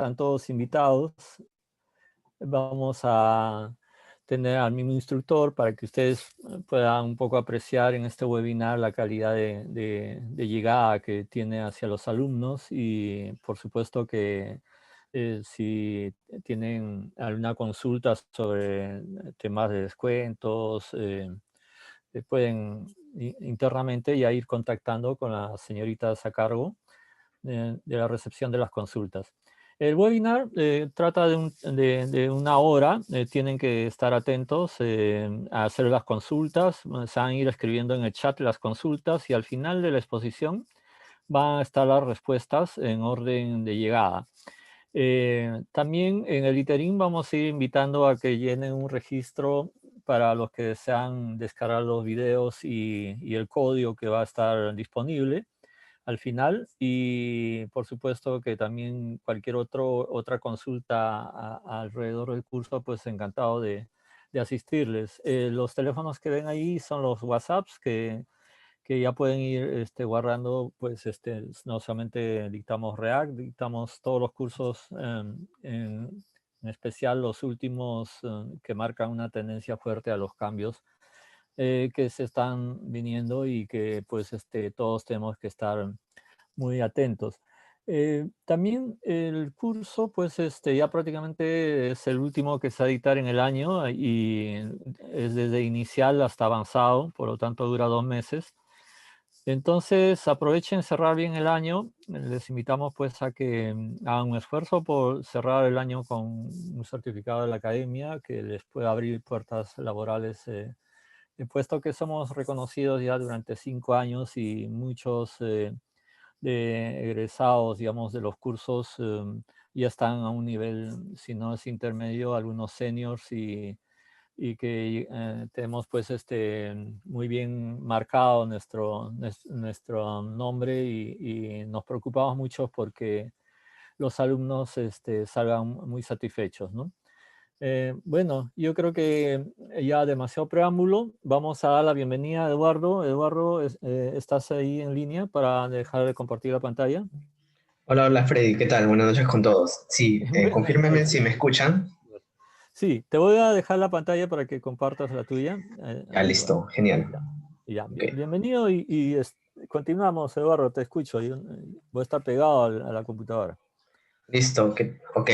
están todos invitados. Vamos a tener al mismo instructor para que ustedes puedan un poco apreciar en este webinar la calidad de llegada que tiene hacia los alumnos y por supuesto que si tienen alguna consulta sobre temas de descuentos, pueden internamente ya ir contactando con las señoritas a cargo de la recepción de las consultas. El webinar trata de una hora, tienen que estar atentos a hacer las consultas, se van a ir escribiendo en el chat las consultas y al final de la exposición van a estar las respuestas en orden de llegada. También en el iterín vamos a ir invitando a que llenen un registro para los que desean descargar los videos y el código que va a estar disponible al final, y por supuesto que también cualquier otra consulta alrededor del curso, pues encantado de asistirles. Los teléfonos que ven ahí son los WhatsApps que ya pueden ir guardando, pues no solamente dictamos React, dictamos todos los cursos, en especial los últimos que marcan una tendencia fuerte a los cambios que se están viniendo y que pues todos tenemos que estar muy atentos. También el curso pues ya prácticamente es el último que se va a dictar en el año y es desde inicial hasta avanzado, por lo tanto dura 2 meses. Entonces aprovechen cerrar bien el año, les invitamos pues a que hagan un esfuerzo por cerrar el año con un certificado de la academia que les pueda abrir puertas laborales, puesto que somos reconocidos ya durante 5 años y muchos de egresados, digamos, de los cursos ya están a un nivel, si no es intermedio, algunos seniors y que tenemos pues muy bien marcado nuestro nombre y nos preocupamos mucho porque los alumnos salgan muy satisfechos, ¿no? Bueno, yo creo que ya demasiado preámbulo. Vamos a dar la bienvenida a Eduardo. Eduardo, ¿estás ahí en línea para dejar de compartir la pantalla? Hola, hola Freddy, ¿qué tal? Buenas noches con todos. Sí, confírmeme si me escuchan. Sí, te voy a dejar la pantalla para que compartas la tuya. Ya, Ahí va. listo, genial. Ya, ya, Ok, bienvenido continuamos, Eduardo, te escucho. Voy a estar pegado a la computadora. listo, ok.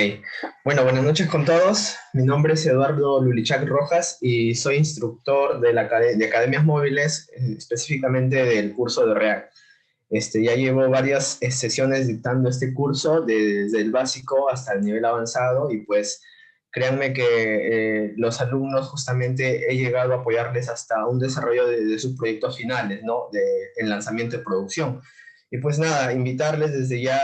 Bueno, buenas noches con todos. Mi nombre es Eduardo Lulichak Rojas y soy instructor de academias móviles, específicamente del curso de React. Ya llevo varias sesiones dictando este curso, desde el básico hasta el nivel avanzado, y pues créanme que los alumnos justamente he llegado a apoyarles hasta un desarrollo de sus proyectos finales, ¿no? En lanzamiento de producción. Y pues nada, invitarles desde ya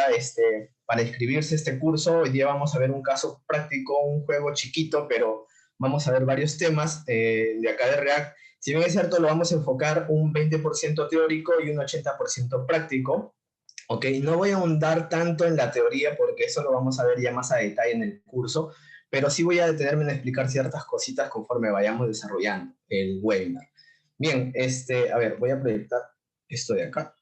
para inscribirse a este curso. Hoy día vamos a ver un caso práctico, un juego chiquito, pero vamos a ver varios temas de acá de React. Si bien es cierto, lo vamos a enfocar un 20% teórico y un 80% práctico. Ok, no voy a ahondar tanto en la teoría porque eso lo vamos a ver ya más a detalle en el curso, pero sí voy a detenerme en explicar ciertas cositas conforme vayamos desarrollando el webinar. Bien, a ver, voy a proyectar esto de acá.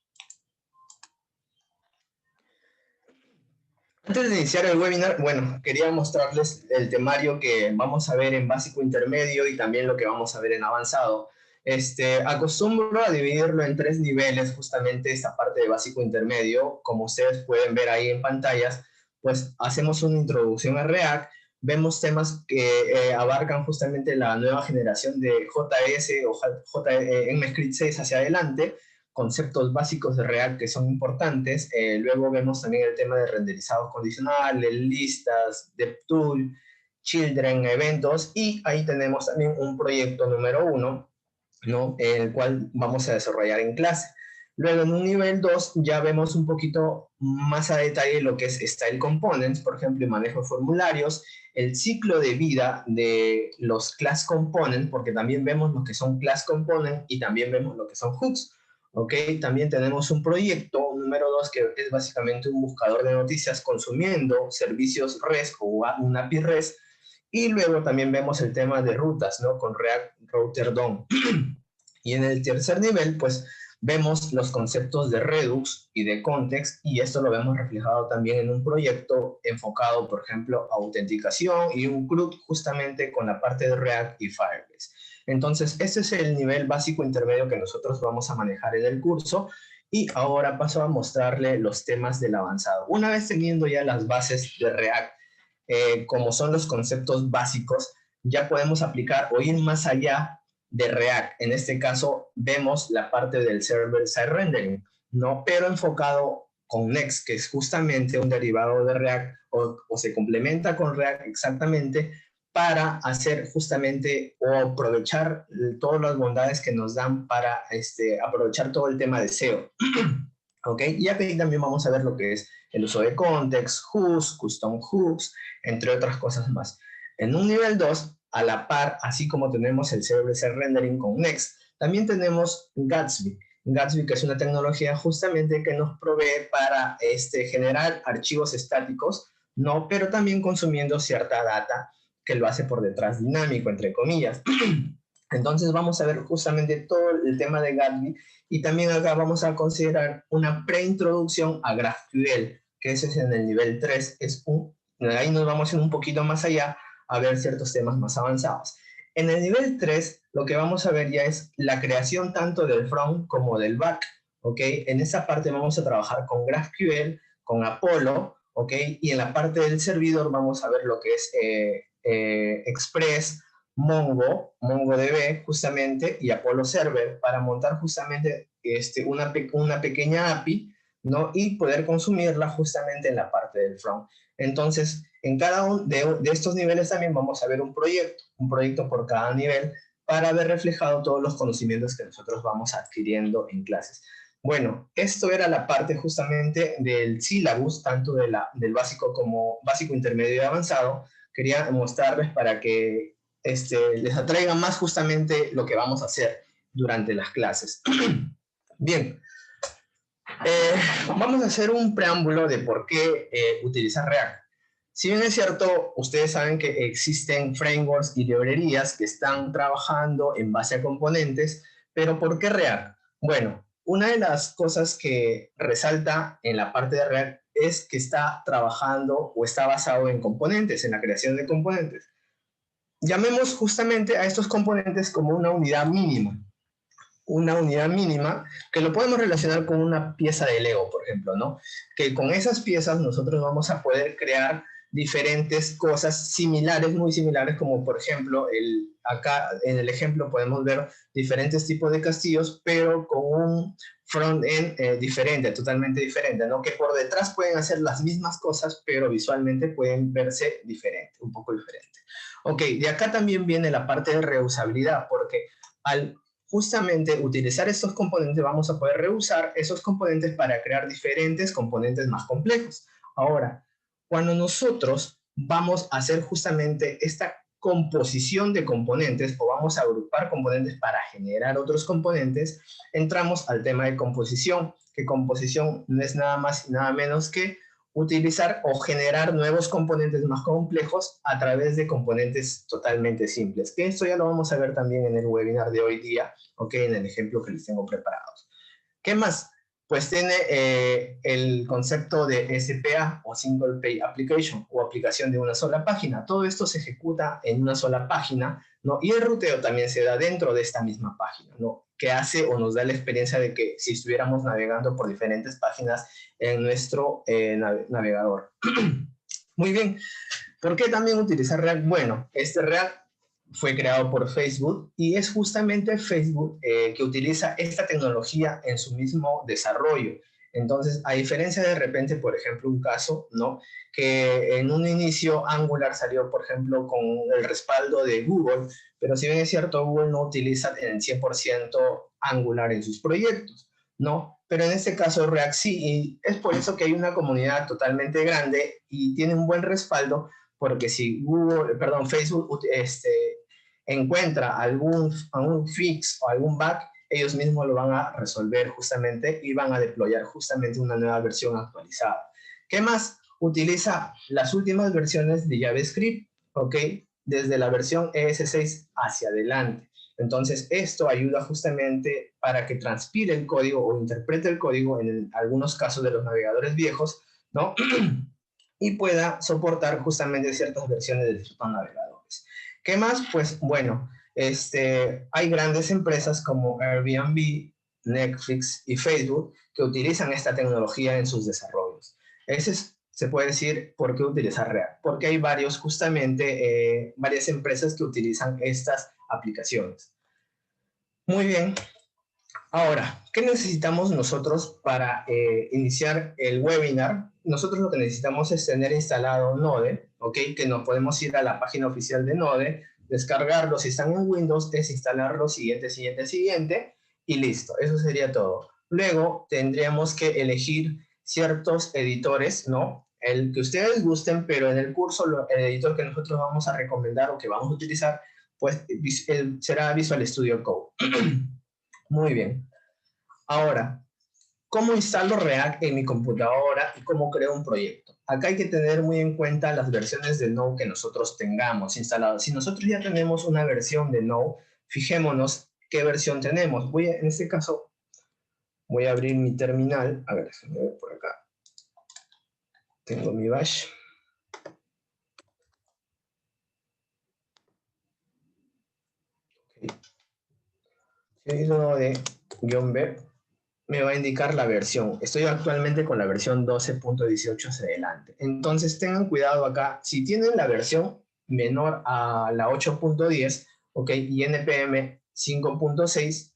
Antes de iniciar el webinar, bueno, quería mostrarles el temario que vamos a ver en básico intermedio y también lo que vamos a ver en avanzado. Acostumbro a dividirlo en 3 niveles, justamente esta parte de básico intermedio. Como ustedes pueden ver ahí en pantallas, pues hacemos una introducción a React, vemos temas que abarcan justamente la nueva generación de JS o ECMAScript 6 hacia adelante, conceptos básicos de React que son importantes. Luego vemos también el tema de renderizados condicionales, listas, DevTool, Children, eventos, y ahí tenemos también un proyecto número 1, ¿no? El cual vamos a desarrollar en clase. Luego en un nivel 2 ya vemos un poquito más a detalle lo que es Style Components, por ejemplo, el manejo de formularios, el ciclo de vida de los Class Components, porque también vemos lo que son Class Components y también vemos lo que son hooks. ¿Ok? También tenemos un proyecto número 2 que es básicamente un buscador de noticias consumiendo servicios REST o un API REST. Y luego también vemos el tema de rutas, ¿no? Con React Router DOM. Y en el tercer nivel, pues vemos los conceptos de Redux y de Context, y esto lo vemos reflejado también en un proyecto enfocado, por ejemplo, a autenticación y un CRUD justamente con la parte de React y Firebase. Entonces, este es el nivel básico intermedio que nosotros vamos a manejar en el curso, y ahora paso a mostrarle los temas del avanzado. Una vez teniendo ya las bases de React, como son los conceptos básicos, ya podemos aplicar o ir más allá de React. En este caso, vemos la parte del server-side rendering, ¿no? Pero enfocado con Next, que es justamente un derivado de React, o se complementa con React exactamente, para hacer justamente o aprovechar todas las bondades que nos dan para aprovechar todo el tema de SEO. ¿Ok? Y aquí también vamos a ver lo que es el uso de context, hooks, custom hooks, entre otras cosas más. En un nivel 2, a la par, así como tenemos el server-side rendering con Next, también tenemos Gatsby. Gatsby, que es una tecnología justamente que nos provee para generar archivos estáticos, ¿no? Pero también consumiendo cierta data que lo hace por detrás dinámico, entre comillas. Entonces vamos a ver justamente todo el tema de Gatsby, y también acá vamos a considerar una preintroducción a GraphQL, que ese es en el nivel 3, ahí nos vamos a ir un poquito más allá a ver ciertos temas más avanzados. En el nivel 3, lo que vamos a ver ya es la creación tanto del front como del back, ¿ok? En esa parte vamos a trabajar con GraphQL, con Apollo, ¿ok? Y en la parte del servidor vamos a ver lo que es Express, MongoDB justamente y Apollo Server, para montar justamente una pequeña API, ¿no? Y poder consumirla justamente en la parte del front. Entonces, en cada uno de estos niveles también vamos a ver un proyecto por cada nivel, para ver reflejado todos los conocimientos que nosotros vamos adquiriendo en clases. Bueno, esto era la parte justamente del syllabus, tanto del básico como básico, intermedio y avanzado. Quería mostrarles para que les atraiga más justamente lo que vamos a hacer durante las clases. Bien, vamos a hacer un preámbulo de por qué utilizar React. Si bien es cierto, ustedes saben que existen frameworks y librerías que están trabajando en base a componentes, pero ¿por qué React? Bueno, una de las cosas que resalta en la parte de React es que está trabajando o está basado en componentes, en la creación de componentes. Llamemos justamente a estos componentes como una unidad mínima. Una unidad mínima que lo podemos relacionar con una pieza de Lego, por ejemplo, ¿no? Que con esas piezas nosotros vamos a poder crear diferentes cosas similares, muy similares, como por ejemplo, acá en el ejemplo podemos ver diferentes tipos de castillos, pero con un front-end diferente, totalmente diferente, ¿no? Que por detrás pueden hacer las mismas cosas, pero visualmente pueden verse diferente, un poco diferente. Ok, de acá también viene la parte de reusabilidad, porque al justamente utilizar estos componentes vamos a poder reusar esos componentes para crear diferentes componentes más complejos. Ahora, cuando nosotros vamos a hacer justamente esta composición de componentes, o vamos a agrupar componentes para generar otros componentes, entramos al tema de composición, que composición no es nada más y nada menos que utilizar o generar nuevos componentes más complejos a través de componentes totalmente simples, que esto ya lo vamos a ver también en el webinar de hoy día, ok, en el ejemplo que les tengo preparados. ¿Qué más? Pues tiene el concepto de SPA, o Single Page Application, o aplicación de una sola página. Todo esto se ejecuta en una sola página, ¿no? Y el ruteo también se da dentro de esta misma página, ¿no? Que hace o nos da la experiencia de que si estuviéramos navegando por diferentes páginas en nuestro navegador. Muy bien. ¿Por qué también utilizar React? Bueno, este React fue creado por Facebook, y es justamente Facebook que utiliza esta tecnología en su mismo desarrollo. Entonces, a diferencia de repente, por ejemplo, un caso, ¿no? Que en un inicio Angular salió, por ejemplo, con el respaldo de Google, pero si bien es cierto, Google no utiliza en 100% Angular en sus proyectos, ¿no? Pero en este caso React sí, y es por eso que hay una comunidad totalmente grande y tiene un buen respaldo, porque si Facebook encuentra algún fix o algún bug, ellos mismos lo van a resolver justamente y van a deployar justamente una nueva versión actualizada. ¿Qué más? Utiliza las últimas versiones de JavaScript, ¿ok? Desde la versión ES6 hacia adelante. Entonces, esto ayuda justamente para que transpire el código o interprete el código en algunos casos de los navegadores viejos, ¿no? Y pueda soportar justamente ciertas versiones de ciertos navegadores. ¿Qué más? Pues bueno, hay grandes empresas como Airbnb, Netflix y Facebook que utilizan esta tecnología en sus desarrollos. Se puede decir por qué utilizar React, porque hay varias empresas que utilizan estas aplicaciones. Muy bien. Ahora, ¿qué necesitamos nosotros para iniciar el webinar? Nosotros lo que necesitamos es tener instalado Node, ¿ok? Que nos podemos ir a la página oficial de Node, descargarlo, si están en Windows, es instalarlo, siguiente, y listo. Eso sería todo. Luego tendríamos que elegir ciertos editores, ¿no? El que ustedes gusten, pero en el curso el editor que nosotros vamos a recomendar o que vamos a utilizar, pues será Visual Studio Code. Muy bien. Ahora, ¿cómo instalo React en mi computadora y cómo creo un proyecto? Acá hay que tener muy en cuenta las versiones de Node que nosotros tengamos instaladas. Si nosotros ya tenemos una versión de Node, fijémonos qué versión tenemos. En este caso, voy a abrir mi terminal. A ver, déjenme ver por acá. Tengo mi bash. Okay. Si uno de -b, me va a indicar la versión. Estoy actualmente con la versión 12.18 hacia adelante. Entonces tengan cuidado acá. Si tienen la versión menor a la 8.10, ok, y NPM 5.6,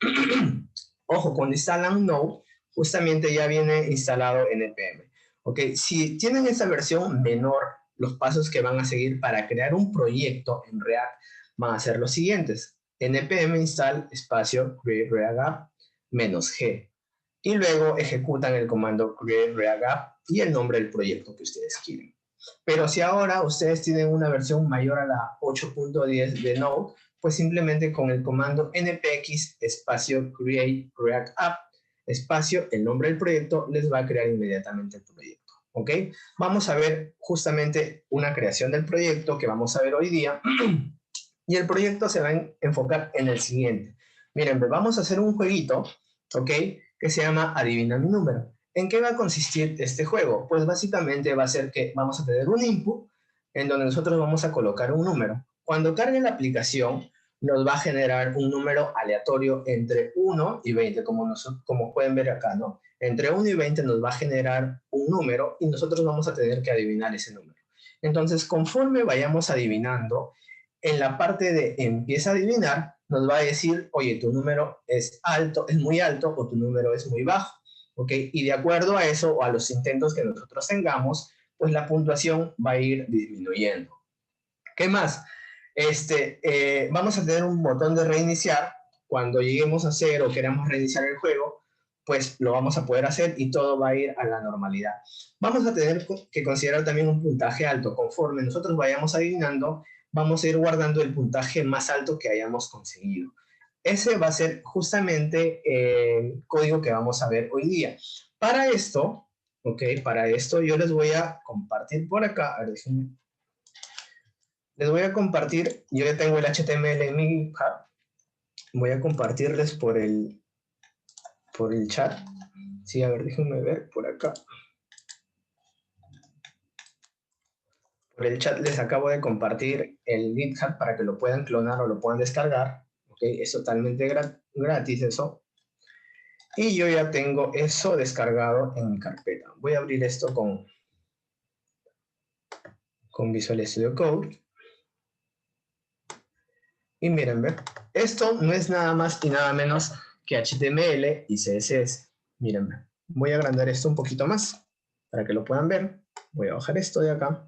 ojo, cuando instalan Node, justamente ya viene instalado NPM. Ok, si tienen esta versión menor, los pasos que van a seguir para crear un proyecto en React van a ser los siguientes. npm install espacio create React app -g. Y luego ejecutan el comando create React app y el nombre del proyecto que ustedes quieren. Pero si ahora ustedes tienen una versión mayor a la 8.10 de Node, pues simplemente con el comando npx espacio create React app espacio el nombre del proyecto les va a crear inmediatamente el proyecto. ¿Ok? Vamos a ver justamente una creación del proyecto que vamos a ver hoy día. Y el proyecto se va a enfocar en el siguiente. Miren, vamos a hacer un jueguito, ¿ok? Que se llama Adivina mi número. ¿En qué va a consistir este juego? Pues básicamente va a ser que vamos a tener un input en donde nosotros vamos a colocar un número. Cuando cargue la aplicación, nos va a generar un número aleatorio entre 1 y 20, como pueden ver acá, ¿no? Entre 1 y 20 nos va a generar un número y nosotros vamos a tener que adivinar ese número. Entonces, conforme vayamos adivinando, en la parte de empieza a adivinar, nos va a decir, oye, tu número es alto, es muy alto o tu número es muy bajo, ¿ok? Y de acuerdo a eso o a los intentos que nosotros tengamos, pues la puntuación va a ir disminuyendo. ¿Qué más? Vamos a tener un botón de reiniciar. Cuando lleguemos a cero o queramos reiniciar el juego, pues lo vamos a poder hacer y todo va a ir a la normalidad. Vamos a tener que considerar también un puntaje alto. Conforme nosotros vayamos adivinando, vamos a ir guardando el puntaje más alto que hayamos conseguido. Ese va a ser justamente el código que vamos a ver hoy día. Para esto, para esto yo les voy a compartir por acá. A ver, les voy a compartir, yo ya tengo el HTML en mi GitHub. Voy a compartirles por el chat. Sí, a ver, déjenme ver por acá. Por el chat les acabo de compartir el GitHub para que lo puedan clonar o lo puedan descargar. ¿Okay? Es totalmente gratis eso. Y yo ya tengo eso descargado en mi carpeta. Voy a abrir esto con Visual Studio Code. Y miren, ¿ve? Esto no es nada más y nada menos que HTML y CSS. Miren, ¿ve? Voy a agrandar esto un poquito más para que lo puedan ver. Voy a bajar esto de acá.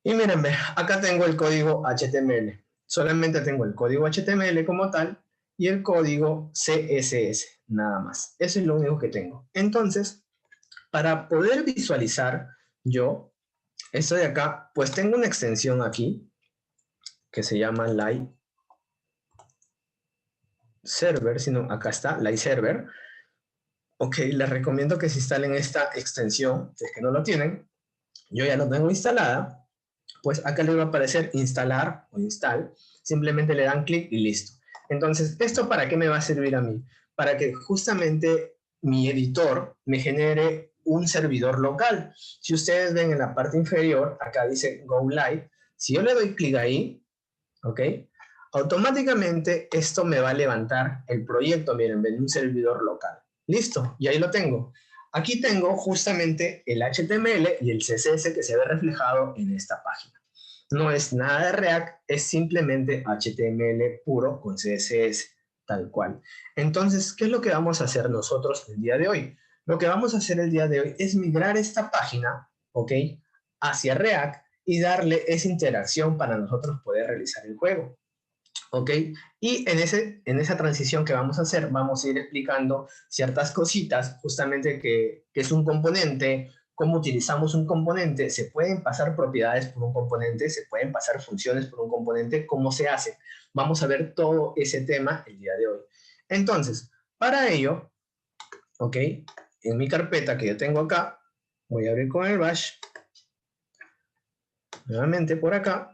Y miren, ve, acá tengo el código HTML. Solamente tengo el código HTML como tal y el código CSS, nada más. Eso es lo único que tengo. Entonces, para poder visualizar yo esto de acá, pues tengo una extensión aquí que se llama Live Server, sino acá está, Live Server. Ok, les recomiendo que se instalen esta extensión, si es que no lo tienen. Yo ya lo tengo instalada. pues acá les va a aparecer instalar o install. Simplemente le dan clic y listo. Entonces, ¿esto para qué me va a servir a mí? Para que justamente mi editor me genere un servidor local. Si ustedes ven en la parte inferior, acá dice Go Live. Si yo le doy clic ahí, ¿ok? Automáticamente esto me va a levantar el proyecto, miren, en un servidor local. Listo, y ahí lo tengo. Aquí tengo justamente el HTML y el CSS que se ve reflejado en esta página. No es nada de React, es simplemente HTML puro con CSS, tal cual. Entonces, ¿qué es lo que vamos a hacer nosotros el día de hoy? Lo que vamos a hacer el día de hoy es migrar esta página, ¿ok? Hacia React y darle esa interacción para nosotros poder realizar el juego. ¿Ok? Y en esa transición que vamos a hacer, vamos a ir explicando ciertas cositas, justamente que es un componente, cómo utilizamos un componente, se pueden pasar propiedades por un componente, se pueden pasar funciones por un componente, cómo se hace. Vamos a ver todo ese tema el día de hoy. Entonces, para ello, ¿ok? En mi carpeta que yo tengo acá, voy a abrir con el bash, nuevamente por acá.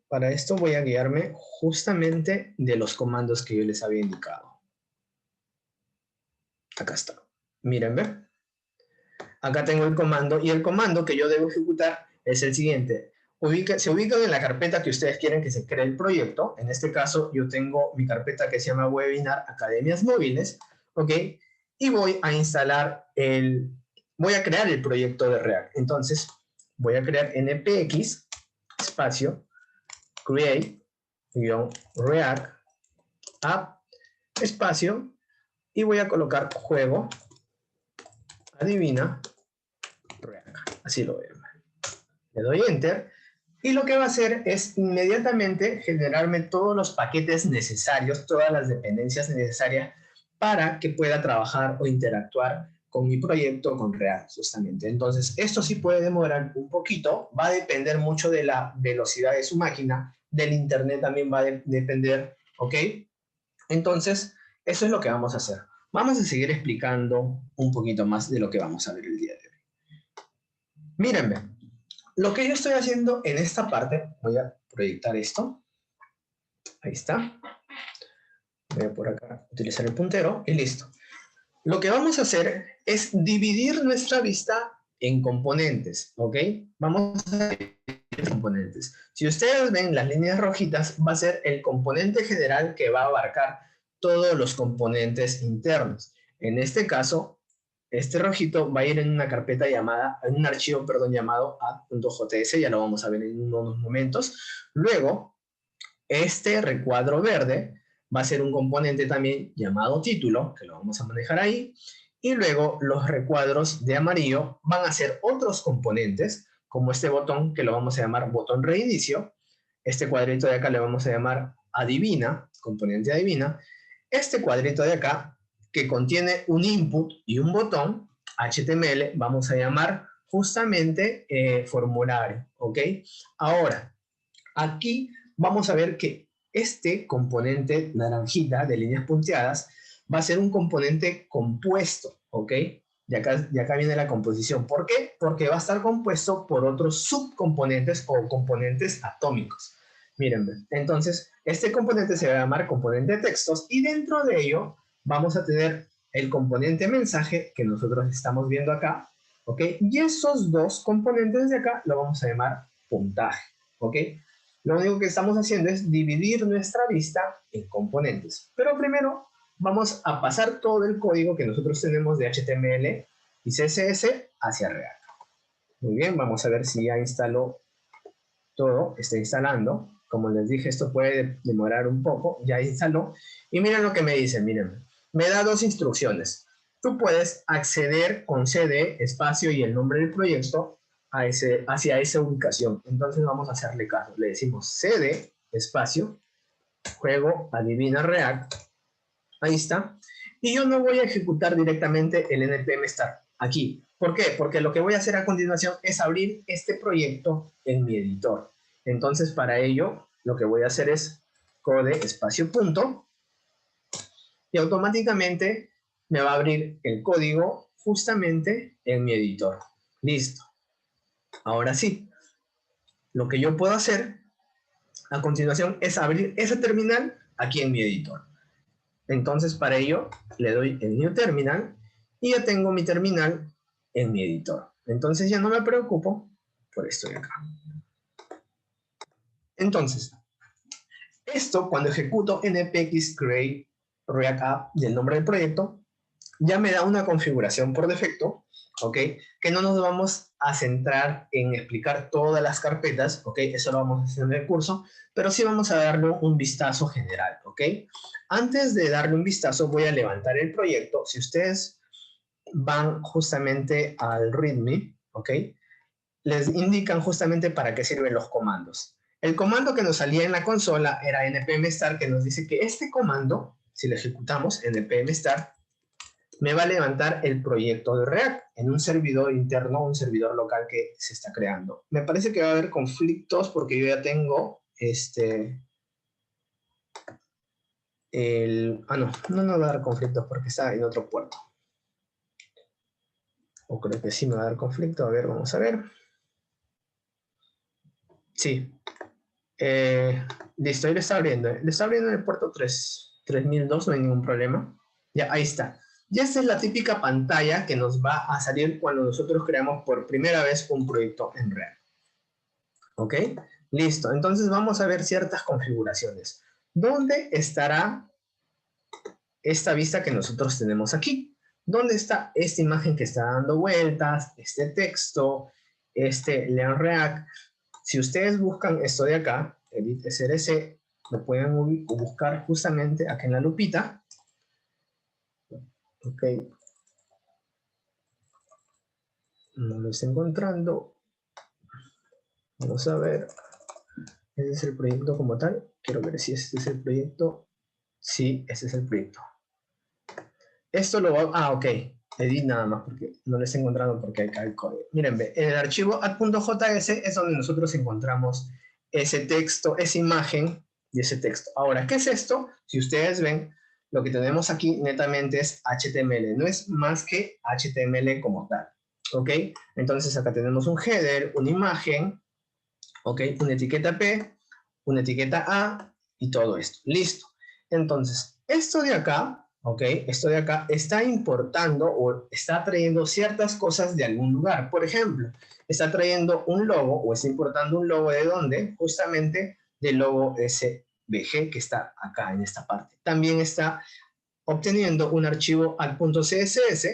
Para esto voy a guiarme justamente de los comandos que yo les había indicado. Acá está. Miren, ¿ven? Acá tengo el comando y el comando que yo debo ejecutar es el siguiente. Se ubican en la carpeta que ustedes quieren que se cree el proyecto. En este caso yo tengo mi carpeta que se llama Webinar Academias Móviles, ¿ok? Y voy a instalar voy a crear el proyecto de React. Entonces voy a crear npx espacio create-react app espacio y voy a colocar juego adivina React. Así lo veo. Le doy enter y lo que va a hacer es inmediatamente generarme todos los paquetes necesarios, todas las dependencias necesarias para que pueda trabajar o interactuar con mi proyecto con React justamente. Entonces, esto sí puede demorar un poquito, va a depender mucho de la velocidad de su máquina, del internet también va a depender, ¿ok? Entonces, eso es lo que vamos a hacer. Vamos a seguir explicando un poquito más de lo que vamos a ver el día de hoy. Mírenme, lo que yo estoy haciendo en esta parte, voy a proyectar esto. Ahí está. Voy a por acá utilizar el puntero y listo. Lo que vamos a hacer es dividir nuestra vista en componentes, ¿ok? Vamos a dividir componentes. Si ustedes ven las líneas rojitas, va a ser el componente general que va a abarcar todos los componentes internos. En este caso, este rojito va a ir en una carpeta llamada, en un archivo, perdón, llamado app.js, ya lo vamos a ver en unos momentos. Luego, este recuadro verde va a ser un componente también llamado título, que lo vamos a manejar ahí. Y luego los recuadros de amarillo van a ser otros componentes, como este botón que lo vamos a llamar botón reinicio. Este cuadrito de acá le vamos a llamar adivina, componente adivina. Este cuadrito de acá, que contiene un input y un botón, HTML, vamos a llamar justamente formulario, ¿ok? Ahora, aquí vamos a ver que este componente naranjita de líneas punteadas va a ser un componente compuesto, ¿ok? Y acá viene la composición. ¿Por qué? Porque va a estar compuesto por otros subcomponentes o componentes atómicos. Miren, entonces este componente se va a llamar componente textos y dentro de ello vamos a tener el componente mensaje que nosotros estamos viendo acá, ¿ok? Y esos dos componentes de acá lo vamos a llamar puntaje, ¿ok? Lo único que estamos haciendo es dividir nuestra vista en componentes. Pero primero vamos a pasar todo el código que nosotros tenemos de HTML y CSS hacia React. Muy bien, vamos a ver si ya instaló todo, está instalando. Como les dije, esto puede demorar un poco, ya instaló. Y miren lo que me dice, miren, me da dos instrucciones. Tú puedes acceder con CD, espacio y el nombre del proyecto hacia esa ubicación. Entonces vamos a hacerle caso. Le decimos CD, espacio, juego, adivina React. Ahí está. Y yo no voy a ejecutar directamente el npm start aquí. ¿Por qué? Porque lo que voy a hacer a continuación es abrir este proyecto en mi editor. Entonces, para ello, lo que voy a hacer es code espacio punto y automáticamente me va a abrir el código justamente en mi editor. Listo. Ahora sí. lo que yo puedo hacer a continuación es abrir ese terminal aquí en mi editor. Entonces, para ello, le doy en New Terminal y ya tengo mi terminal en mi editor. Entonces, ya no me preocupo por esto de acá. Entonces, esto cuando ejecuto npx create React App del nombre del proyecto, ya me da una configuración por defecto, ¿ok? Que no nos vamos a centrar en explicar todas las carpetas, ¿ok? Eso lo vamos a hacer en el curso, pero sí vamos a darle un vistazo general, ¿ok? Antes de darle un vistazo, voy a levantar el proyecto. Si ustedes van justamente al README, ¿ok? Les indican justamente para qué sirven los comandos. El comando que nos salía en la consola era npm start, que nos dice que este comando, si lo ejecutamos, npm start, me va a levantar el proyecto de React en un servidor interno, un servidor local que se está creando. Me parece que va a haber conflictos porque yo ya tengo no va a dar conflictos porque está en otro puerto. O creo que sí me va a dar conflicto. A ver, vamos a ver. Sí. Listo, ahí le está abriendo. Le está abriendo en el puerto 3002, no hay ningún problema. Ya, ahí está. Y esta es la típica pantalla que nos va a salir cuando nosotros creamos por primera vez un proyecto en React. ¿Ok? Listo. Entonces vamos a ver ciertas configuraciones. ¿Dónde estará esta vista que nosotros tenemos aquí? ¿Dónde está esta imagen que está dando vueltas? Este texto, este Learn React. Si ustedes buscan esto de acá, Edit SRC, lo pueden buscar justamente aquí en la lupita. Ok. No lo estoy encontrando. Vamos a ver. Ese es el proyecto como tal. Quiero ver si este es el proyecto. Sí, ese es el proyecto. Esto lo va... Ah, ok. Edit nada más porque no lo estoy encontrando porque acá el código. Miren, en el archivo add.js es donde nosotros encontramos ese texto, esa imagen y ese texto. Ahora, ¿qué es esto? Si ustedes ven, lo que tenemos aquí netamente es HTML. No es más que HTML como tal. ¿Ok? Entonces acá tenemos un header, una imagen, ¿ok? Una etiqueta P, una etiqueta A y todo esto. Listo. Entonces, esto de acá, ¿ok? Esto de acá está importando o está trayendo ciertas cosas de algún lugar. Por ejemplo, está trayendo un logo o está importando un logo de dónde? Justamente del logo SVG que está acá en esta parte. También está obteniendo un archivo add.css,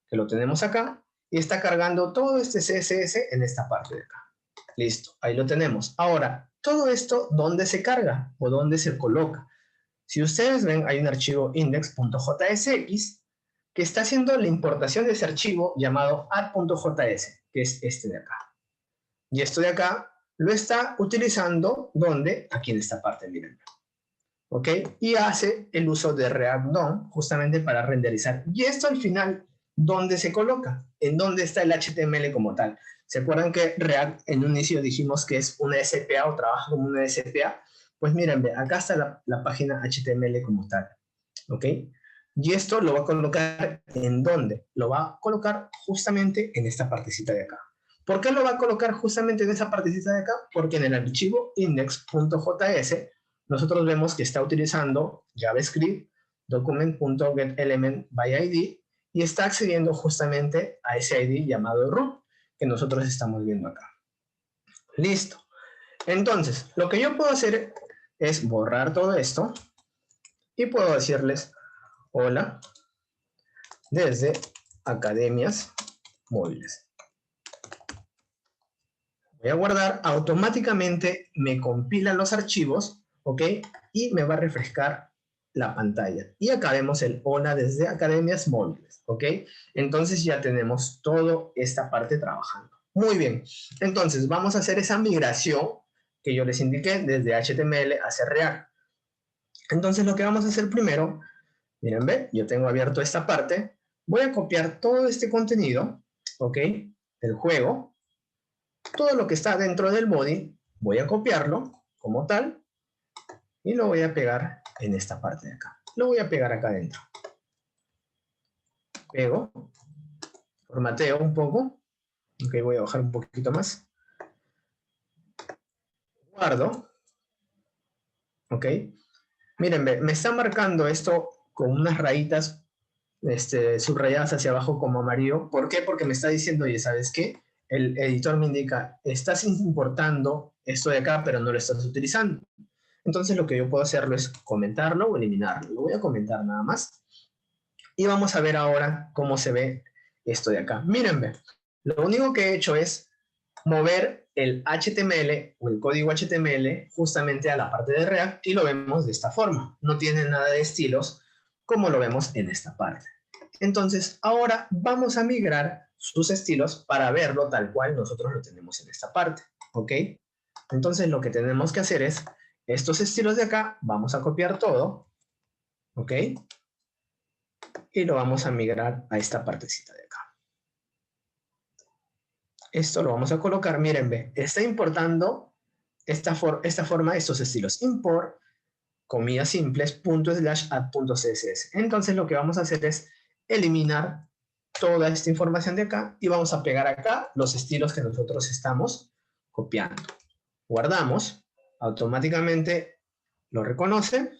que lo tenemos acá, y está cargando todo este CSS en esta parte de acá. Listo, ahí lo tenemos. Ahora, todo esto, ¿dónde se carga o dónde se coloca? Si ustedes ven, hay un archivo index.jsx que está haciendo la importación de ese archivo llamado add.js, que es este de acá. Y esto de acá lo está utilizando, ¿dónde? Aquí en esta parte, miren. ¿Ok? Y hace el uso de React DOM justamente para renderizar. Y esto al final, ¿dónde se coloca? ¿En dónde está el HTML como tal? ¿Se acuerdan que React en un inicio dijimos que es una SPA o trabaja como una SPA? Pues miren, acá está la página HTML como tal. ¿Ok? Y esto lo va a colocar ¿en dónde? Lo va a colocar justamente en esta partecita de acá. ¿Por qué lo va a colocar justamente en esa partecita de acá? Porque en el archivo index.js nosotros vemos que está utilizando JavaScript, document.getElementById, y está accediendo justamente a ese ID llamado root que nosotros estamos viendo acá. Listo. Entonces, lo que yo puedo hacer es borrar todo esto y puedo decirles hola desde Academias Móviles. Voy a guardar, automáticamente me compila los archivos, ¿ok? Y me va a refrescar la pantalla. Y acá vemos el hola desde Academias Móviles, ¿ok? Entonces ya tenemos toda esta parte trabajando. Muy bien, entonces vamos a hacer esa migración que yo les indiqué desde HTML hacia React. Entonces lo que vamos a hacer primero, miren, ve, yo tengo abierto esta parte, voy a copiar todo este contenido, ¿ok? Del juego, todo lo que está dentro del body, voy a copiarlo como tal y lo voy a pegar en esta parte de acá. Lo voy a pegar acá adentro. Pego, formateo un poco. Ok, voy a bajar un poquito más. guardo, ¿ok? Miren, me está marcando esto con unas rayitas subrayadas hacia abajo como amarillo. ¿Por qué? Porque me está diciendo, oye, ¿sabes qué? El editor me indica, estás importando esto de acá, pero no lo estás utilizando. Entonces lo que yo puedo hacerlo es comentarlo o eliminarlo. Lo voy a comentar nada más. Y vamos a ver ahora cómo se ve esto de acá. Miren, lo único que he hecho es mover el HTML o el código HTML justamente a la parte de React y lo vemos de esta forma. No tiene nada de estilos como lo vemos en esta parte. Entonces, ahora vamos a migrar sus estilos para verlo tal cual nosotros lo tenemos en esta parte. ¿Ok? Entonces, lo que tenemos que hacer es, estos estilos de acá, vamos a copiar todo. ¿Ok? Y lo vamos a migrar a esta partecita de acá. Esto lo vamos a colocar, miren, ve, está importando esta forma, estos estilos. Import, comillas simples, punto slash add punto css. Entonces lo que vamos a hacer es eliminar toda esta información de acá y vamos a pegar acá los estilos que nosotros estamos copiando. Guardamos, automáticamente lo reconoce.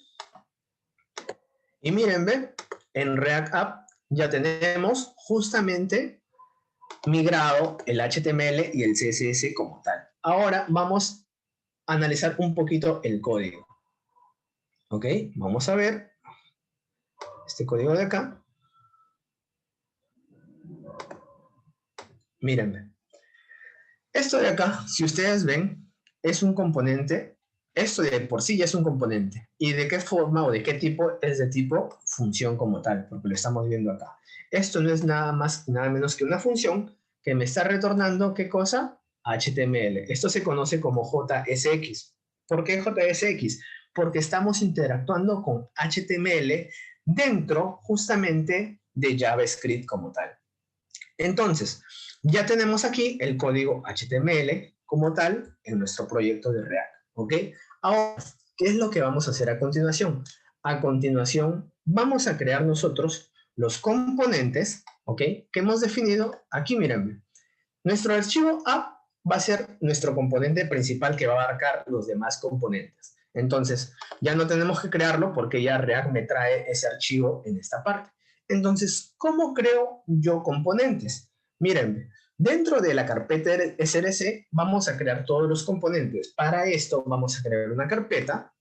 Y miren, ve, en React App ya tenemos justamente migrado el HTML y el CSS como tal. Ahora vamos a analizar un poquito el código. Ok, vamos a ver este código de acá. Mírenme. Esto de acá, si ustedes ven, es un componente. Esto de por sí ya es un componente. ¿Y de qué forma o de qué tipo? Es de tipo función como tal, porque lo estamos viendo acá. Esto no es nada más, nada menos que una función que me está retornando, ¿qué cosa? HTML. Esto se conoce como JSX. ¿Por qué JSX? Porque estamos interactuando con HTML dentro justamente de JavaScript como tal. Entonces, ya tenemos aquí el código HTML como tal en nuestro proyecto de React. ¿Ok? Ahora, ¿qué es lo que vamos a hacer a continuación? A continuación, vamos a crear nosotros los componentes, ¿ok? Que hemos definido aquí, miren. Nuestro archivo app va a ser nuestro componente principal que va a abarcar los demás componentes. Entonces, ya no tenemos que crearlo porque ya React me trae ese archivo en esta parte. Entonces, ¿cómo creo yo componentes? Miren, dentro de la carpeta src vamos a crear todos los componentes. Para esto vamos a crear una carpeta,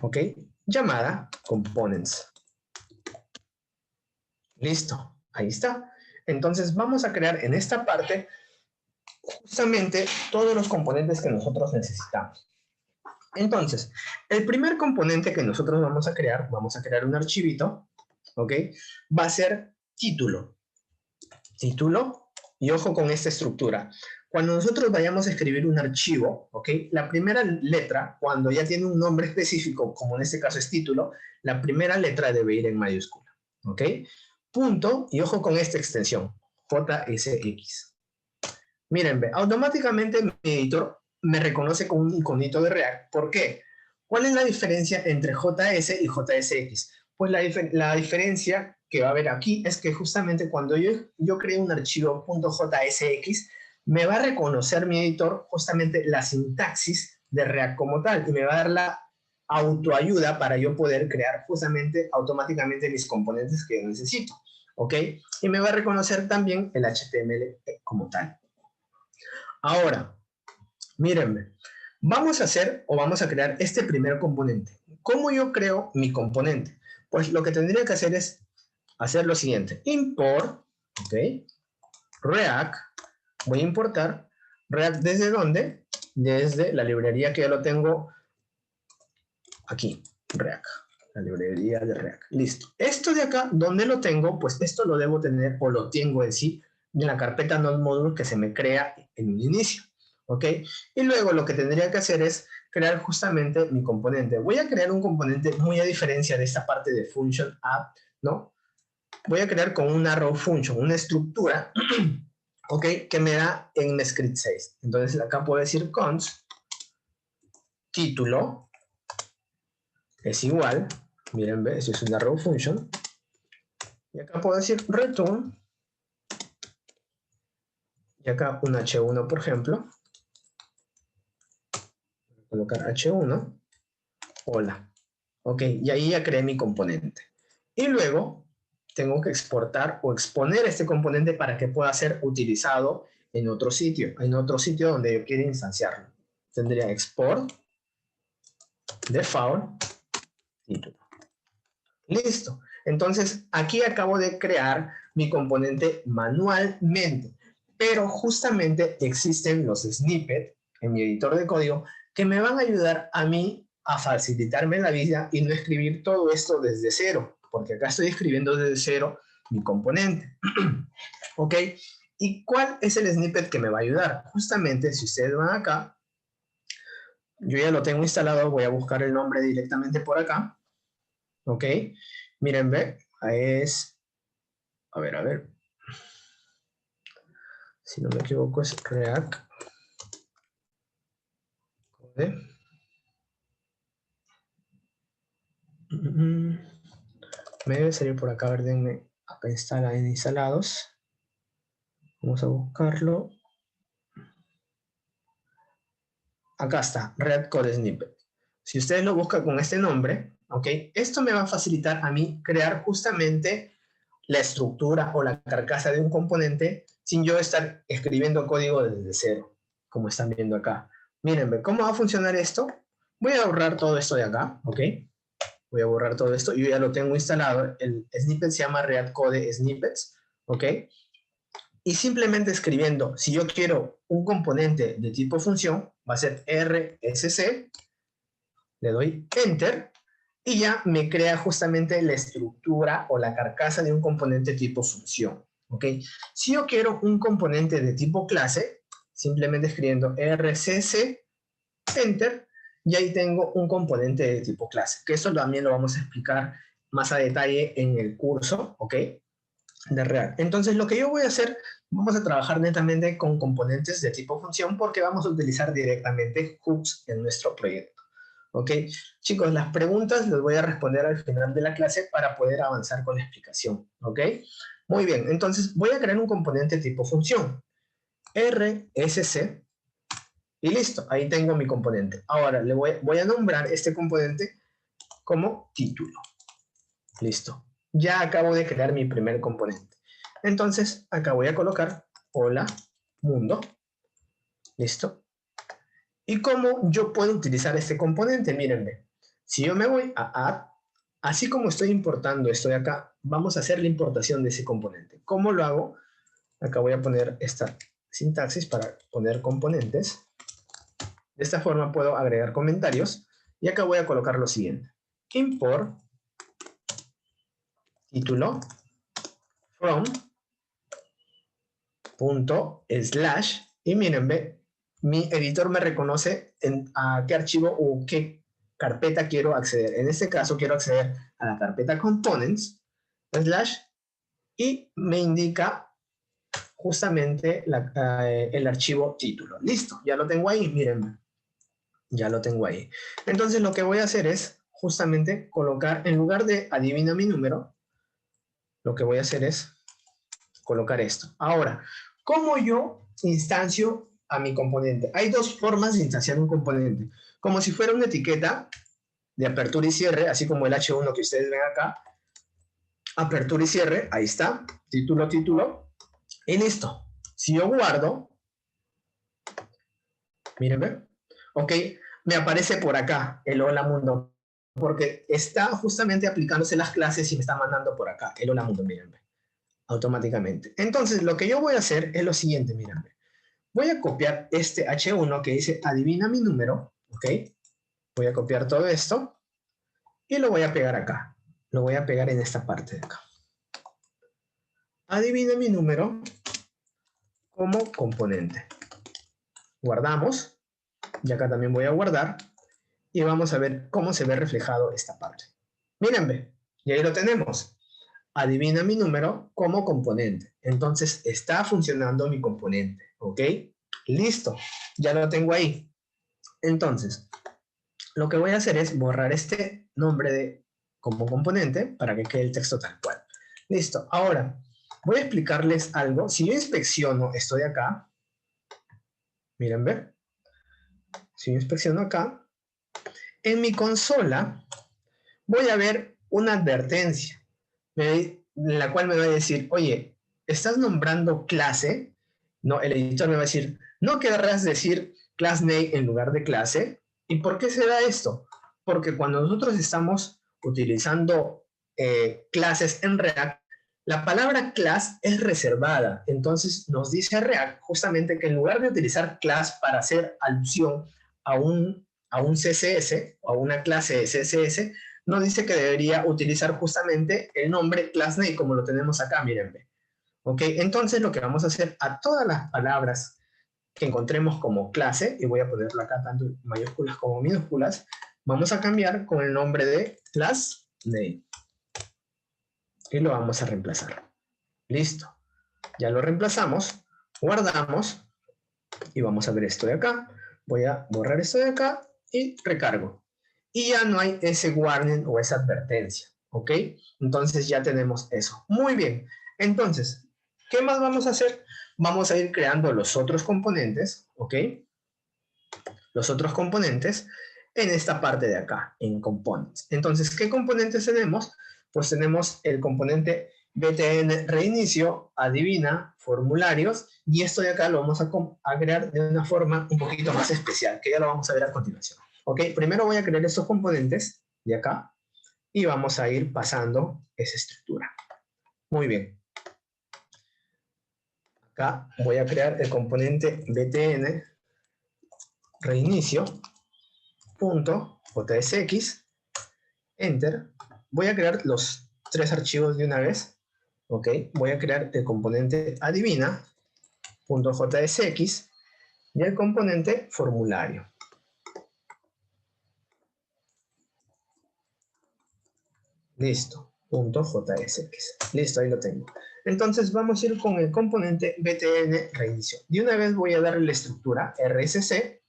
¿ok? Llamada components. Listo, ahí está. Entonces vamos a crear en esta parte justamente todos los componentes que nosotros necesitamos. Entonces, el primer componente que nosotros vamos a crear un archivito, ¿ok? Va a ser título. Título, y ojo con esta estructura. Cuando nosotros vayamos a escribir un archivo, ¿ok? La primera letra, cuando ya tiene un nombre específico, como en este caso es título, la primera letra debe ir en mayúscula, ¿ok? Punto, y ojo con esta extensión, JSX. Miren, automáticamente mi editor me reconoce con un iconito de React. ¿Por qué? ¿Cuál es la diferencia entre JS y JSX? Pues la diferencia que va a haber aquí es que justamente cuando yo creo un archivo .jsx, me va a reconocer mi editor justamente la sintaxis de React como tal y me va a dar la autoayuda para yo poder crear justamente automáticamente mis componentes que necesito. ¿Ok? Y me va a reconocer también el HTML como tal. Ahora, mírenme, vamos a hacer o vamos a crear este primer componente. ¿Cómo yo creo mi componente? Pues lo que tendría que hacer es hacer lo siguiente. Import, ¿ok? React, voy a importar React ¿desde dónde? Desde la librería que ya lo tengo aquí, React, la librería de React. Listo. Esto de acá, ¿dónde lo tengo? Pues esto lo debo tener o lo tengo en sí en la carpeta node-module que se me crea en un inicio. ¿Ok? Y luego lo que tendría que hacer es crear justamente mi componente. Voy a crear un componente muy a diferencia de esta parte de function app, ¿no? Voy a crear con una arrow function, una estructura, ¿ok? Que me da en script 6. Entonces acá puedo decir const título es igual, miren, eso es una arrow function, y acá puedo decir return, y acá un h1 por ejemplo, colocar H1, hola. Ok, y ahí ya creé mi componente. Y luego tengo que exportar o exponer este componente para que pueda ser utilizado en otro sitio donde yo quiera instanciarlo. Tendría export, default, título. Listo. Entonces, aquí acabo de crear mi componente manualmente, pero justamente existen los snippets en mi editor de código que me van a ayudar a mí a facilitarme la vida y no escribir todo esto desde cero, porque acá estoy escribiendo desde cero mi componente. ¿Ok? ¿Y cuál es el snippet que me va a ayudar? Justamente, si ustedes van acá, yo ya lo tengo instalado, voy a buscar el nombre directamente por acá. ¿Ok? Miren, ve, es, a ver, si no me equivoco es React Code. Me debe salir por acá, a ver, denme, acá instala en instalados. Vamos a buscarlo. Acá está, React Code Snippet. Si ustedes lo buscan con este nombre, ¿ok? Esto me va a facilitar a mí crear justamente la estructura o la carcasa de un componente sin yo estar escribiendo código desde cero, como están viendo acá. Miren, ¿cómo va a funcionar esto? Voy a borrar todo esto de acá, ¿ok? Voy a borrar todo esto. Yo ya lo tengo instalado. El snippet se llama React Code Snippets, ¿ok? Y simplemente escribiendo, si yo quiero un componente de tipo función, va a ser RSC, le doy Enter, y ya me crea justamente la estructura o la carcasa de un componente tipo función, ¿ok? Si yo quiero un componente de tipo clase, simplemente escribiendo RCC, Enter, y ahí tengo un componente de tipo clase, que eso también lo vamos a explicar más a detalle en el curso, ¿ok? De React. Entonces, lo que yo voy a hacer, vamos a trabajar netamente con componentes de tipo función porque vamos a utilizar directamente hooks en nuestro proyecto. ¿Ok? Chicos, las preguntas las voy a responder al final de la clase para poder avanzar con la explicación. ¿Ok? Muy bien, entonces voy a crear un componente tipo función. RSC. Y listo, ahí tengo mi componente. Ahora voy a nombrar este componente como título. Listo. Ya acabo de crear mi primer componente. Entonces, acá voy a colocar hola mundo. Listo. ¿Y cómo yo puedo utilizar este componente? Mírenme. Si yo me voy a add, así como estoy importando esto de acá, vamos a hacer la importación de ese componente. ¿Cómo lo hago? Acá voy a poner esta sintaxis para poner componentes. De esta forma puedo agregar comentarios. Y acá voy a colocar lo siguiente. Import título from punto slash. Y mírenme, mi editor me reconoce a qué archivo o qué carpeta quiero acceder. En este caso quiero acceder a la carpeta components slash y me indica justamente el archivo título. Listo, ya lo tengo ahí, mírenme. Ya lo tengo ahí. Entonces lo que voy a hacer es justamente colocar, en lugar de adivina mi número, lo que voy a hacer es colocar esto. Ahora, ¿cómo yo instancio a mi componente? Hay dos formas de instanciar un componente. Como si fuera una etiqueta de apertura y cierre, así como el H1 que ustedes ven acá. Apertura y cierre, ahí está. Título, título. Y listo. Si yo guardo, mírenme, ok, me aparece por acá el hola mundo, porque está justamente aplicándose las clases y me está mandando por acá el hola mundo, mírenme, automáticamente. Entonces, lo que yo voy a hacer es lo siguiente, mírenme. Voy a copiar este H1 que dice adivina mi número, ok. Voy a copiar todo esto y lo voy a pegar acá. Lo voy a pegar en esta parte de acá. Adivina mi número como componente. Guardamos. Y acá también voy a guardar. Y vamos a ver cómo se ve reflejado esta parte. Mírenme, y ahí lo tenemos. Adivina mi número como componente. Entonces está funcionando mi componente, ¿ok? Listo, ya lo tengo ahí. Entonces, lo que voy a hacer es borrar este nombre como componente para que quede el texto tal cual. Listo, ahora voy a explicarles algo. Si yo inspecciono esto de acá, miren, ve. Si yo inspecciono acá, en mi consola voy a ver una advertencia, en la cual me va a decir, oye, ¿estás nombrando clase? No, el editor me va a decir, ¿no querrás decir class name en lugar de clase? ¿Y por qué se da esto? Porque cuando nosotros estamos utilizando clases en React, la palabra class es reservada. Entonces nos dice React justamente que en lugar de utilizar class para hacer alusión a un CSS o a una clase de CSS, nos dice que debería utilizar justamente el nombre class name como lo tenemos acá, miren. ¿Ok? Entonces lo que vamos a hacer a todas las palabras que encontremos como clase, y voy a ponerlo acá tanto en mayúsculas como minúsculas, vamos a cambiar con el nombre de class name. Y lo vamos a reemplazar. Listo. Ya lo reemplazamos, guardamos y vamos a ver esto de acá. Voy a borrar esto de acá y recargo. Y ya no hay ese warning o esa advertencia. ¿Ok? Entonces ya tenemos eso. Muy bien. Entonces, ¿qué más vamos a hacer? Vamos a ir creando los otros componentes. ¿Ok? Los otros componentes en esta parte de acá, en Components. Entonces, ¿qué componentes tenemos? Pues tenemos el componente btn reinicio, adivina, formularios, y esto de acá lo vamos a crear de una forma un poquito más especial, que ya lo vamos a ver a continuación. Ok, primero voy a crear estos componentes de acá, y vamos a ir pasando esa estructura. Muy bien. Acá voy a crear el componente btn reinicio, .jsx, enter. Voy a crear los tres archivos de una vez. Ok, voy a crear el componente adivina.jsx y el componente formulario. Listo, .jsx. Listo, ahí lo tengo. Entonces vamos a ir con el componente btn reinicio. De una vez voy a darle la estructura rsc,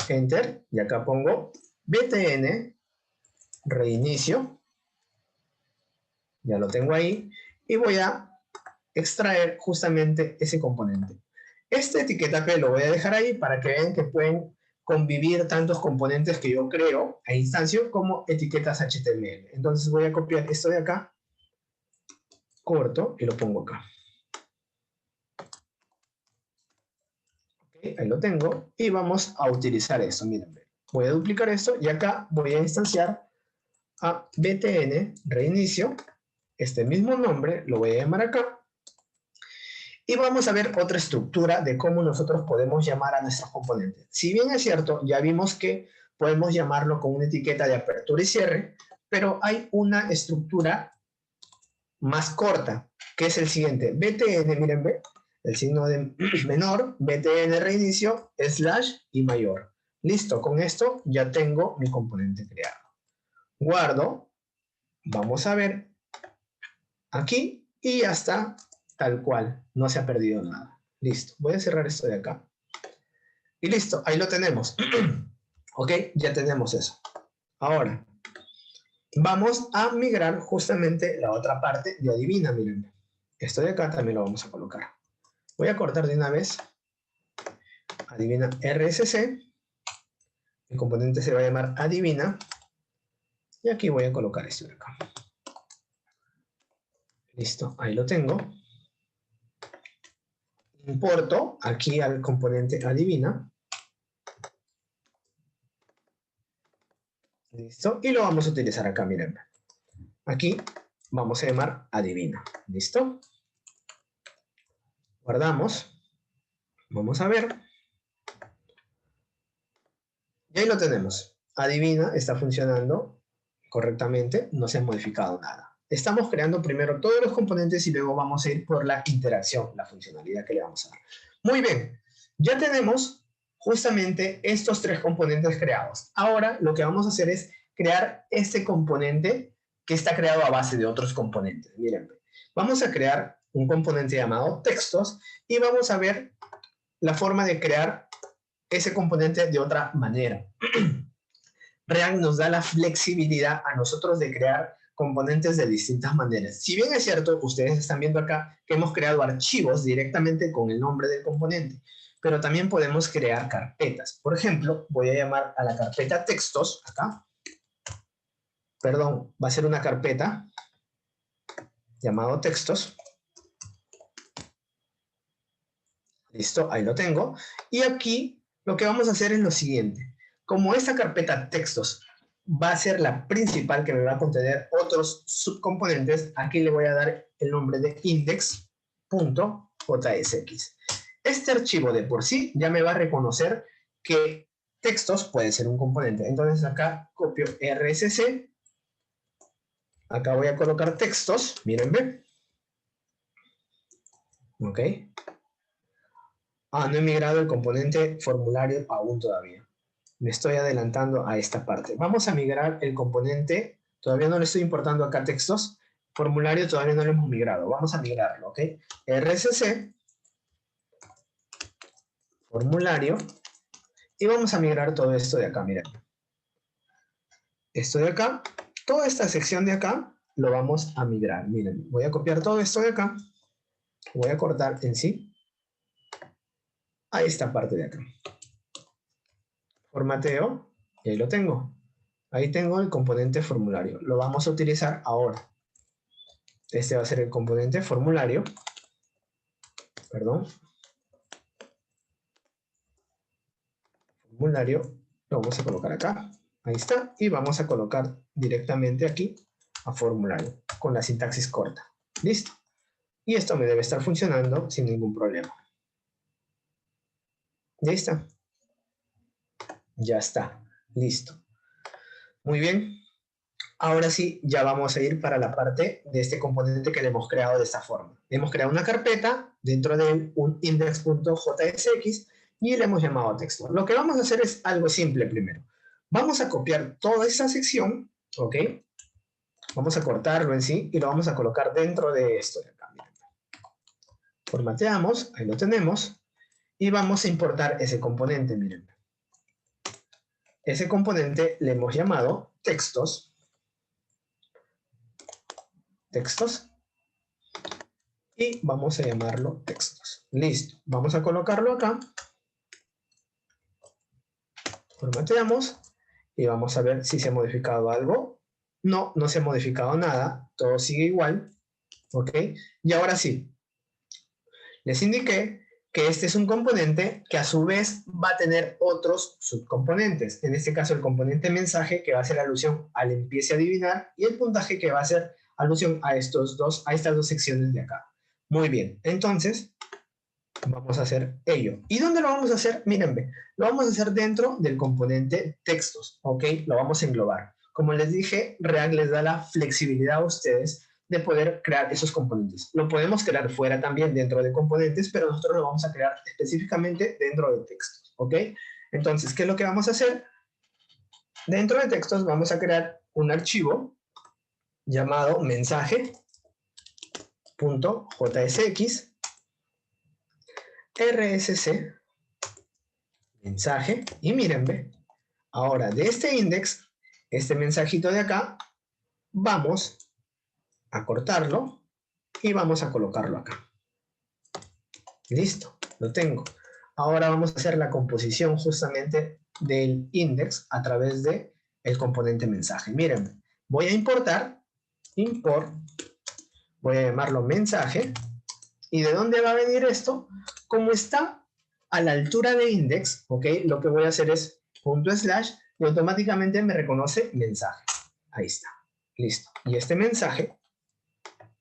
enter, y acá pongo btn reinicio. Ya lo tengo ahí. Y voy a extraer justamente ese componente. Esta etiqueta P lo voy a dejar ahí para que vean que pueden convivir tantos componentes que yo creo a instancia como etiquetas HTML. Entonces voy a copiar esto de acá, corto y lo pongo acá. Okay, ahí lo tengo y vamos a utilizar esto. Miren, voy a duplicar esto y acá voy a instanciar a btn reinicio. Este mismo nombre lo voy a llamar acá. Y vamos a ver otra estructura de cómo nosotros podemos llamar a nuestros componentes. Si bien es cierto, ya vimos que podemos llamarlo con una etiqueta de apertura y cierre, pero hay una estructura más corta, que es el siguiente. btn, miren, el signo de menor, btn reinicio, slash y mayor. Listo, con esto ya tengo mi componente creado. Guardo, vamos a ver aquí y ya está. Tal cual, no se ha perdido nada. Listo, voy a cerrar esto de acá. Y listo, ahí lo tenemos. Ok, ya tenemos eso. Ahora, vamos a migrar justamente la otra parte de adivina, miren. Esto de acá también lo vamos a colocar. Voy a cortar de una vez. Adivina RSC. El componente se va a llamar adivina. Y aquí voy a colocar esto de acá. Listo, ahí lo tengo. Importo aquí al componente adivina. Listo, y lo vamos a utilizar acá, miren. Aquí vamos a llamar adivina. ¿Listo? Guardamos. Vamos a ver. Y ahí lo tenemos. Adivina está funcionando correctamente, no se ha modificado nada. Estamos creando primero todos los componentes y luego vamos a ir por la interacción, la funcionalidad que le vamos a dar. Muy bien, ya tenemos justamente estos tres componentes creados. Ahora lo que vamos a hacer es crear este componente que está creado a base de otros componentes. Miren, vamos a crear un componente llamado textos y vamos a ver la forma de crear ese componente de otra manera. React nos da la flexibilidad a nosotros de crear componentes de distintas maneras. Si bien es cierto, ustedes están viendo acá que hemos creado archivos directamente con el nombre del componente, pero también podemos crear carpetas. Por ejemplo, voy a llamar a la carpeta textos, acá. Perdón, va a ser una carpeta llamado textos. Listo, ahí lo tengo. Y aquí lo que vamos a hacer es lo siguiente. Como esta carpeta textos va a ser la principal que me va a contener otros subcomponentes, aquí le voy a dar el nombre de index.jsx. Este archivo de por sí ya me va a reconocer que textos puede ser un componente. Entonces acá copio RSC. Acá voy a colocar textos. Mírenme. Ok. No he migrado el componente formulario aún todavía. Me estoy adelantando a esta parte. Vamos a migrar el componente. Todavía no le estoy importando acá textos. Formulario todavía no lo hemos migrado. Vamos a migrarlo, ¿ok? RSC. Formulario. Y vamos a migrar todo esto de acá, miren. Esto de acá. Toda esta sección de acá lo vamos a migrar. Miren, voy a copiar todo esto de acá. Voy a cortar en sí a esta parte de acá. Formateo, y ahí lo tengo. Ahí tengo el componente formulario. Lo vamos a utilizar ahora. Este va a ser el componente formulario. Perdón. Formulario. Lo vamos a colocar acá. Ahí está. Y vamos a colocar directamente aquí a formulario con la sintaxis corta. Listo. Y esto me debe estar funcionando sin ningún problema. Ya está. Ya está. Listo. Muy bien. Ahora sí, ya vamos a ir para la parte de este componente que le hemos creado de esta forma. Hemos creado una carpeta dentro de un index.jsx y le hemos llamado texto. Lo que vamos a hacer es algo simple primero. Vamos a copiar toda esta sección, ¿ok? Vamos a cortarlo en sí y lo vamos a colocar dentro de esto de acá. Formateamos, ahí lo tenemos, y vamos a importar ese componente, miren. Ese componente le hemos llamado textos. Y vamos a llamarlo textos. Listo. Vamos a colocarlo acá. Formateamos y vamos a ver si se ha modificado algo. No, no se ha modificado nada. Todo sigue igual. ¿Ok? Y ahora sí. Les indiqué que este es un componente que a su vez va a tener otros subcomponentes. En este caso el componente mensaje que va a hacer alusión al empiece a adivinar y el puntaje que va a hacer alusión a estas dos secciones de acá. Muy bien, entonces vamos a hacer ello. ¿Y dónde lo vamos a hacer? Mírenme, lo vamos a hacer dentro del componente textos, ¿ok? Lo vamos a englobar. Como les dije, React les da la flexibilidad a ustedes de poder crear esos componentes. Lo podemos crear fuera también dentro de componentes, pero nosotros lo vamos a crear específicamente dentro de textos, ¿ok? Entonces, ¿qué es lo que vamos a hacer? Dentro de textos vamos a crear un archivo llamado mensaje.jsx RSC mensaje y mírenme, ahora de este index, este mensajito de acá, vamos a cortarlo y vamos a colocarlo acá. Listo, lo tengo. Ahora vamos a hacer la composición justamente del index a través de el componente mensaje. Miren, voy a importar, import, voy a llamarlo mensaje. ¿Y de dónde va a venir esto? Como está a la altura de index, ¿ok? Lo que voy a hacer es punto slash y automáticamente me reconoce mensaje. Ahí está. Listo. Y este mensaje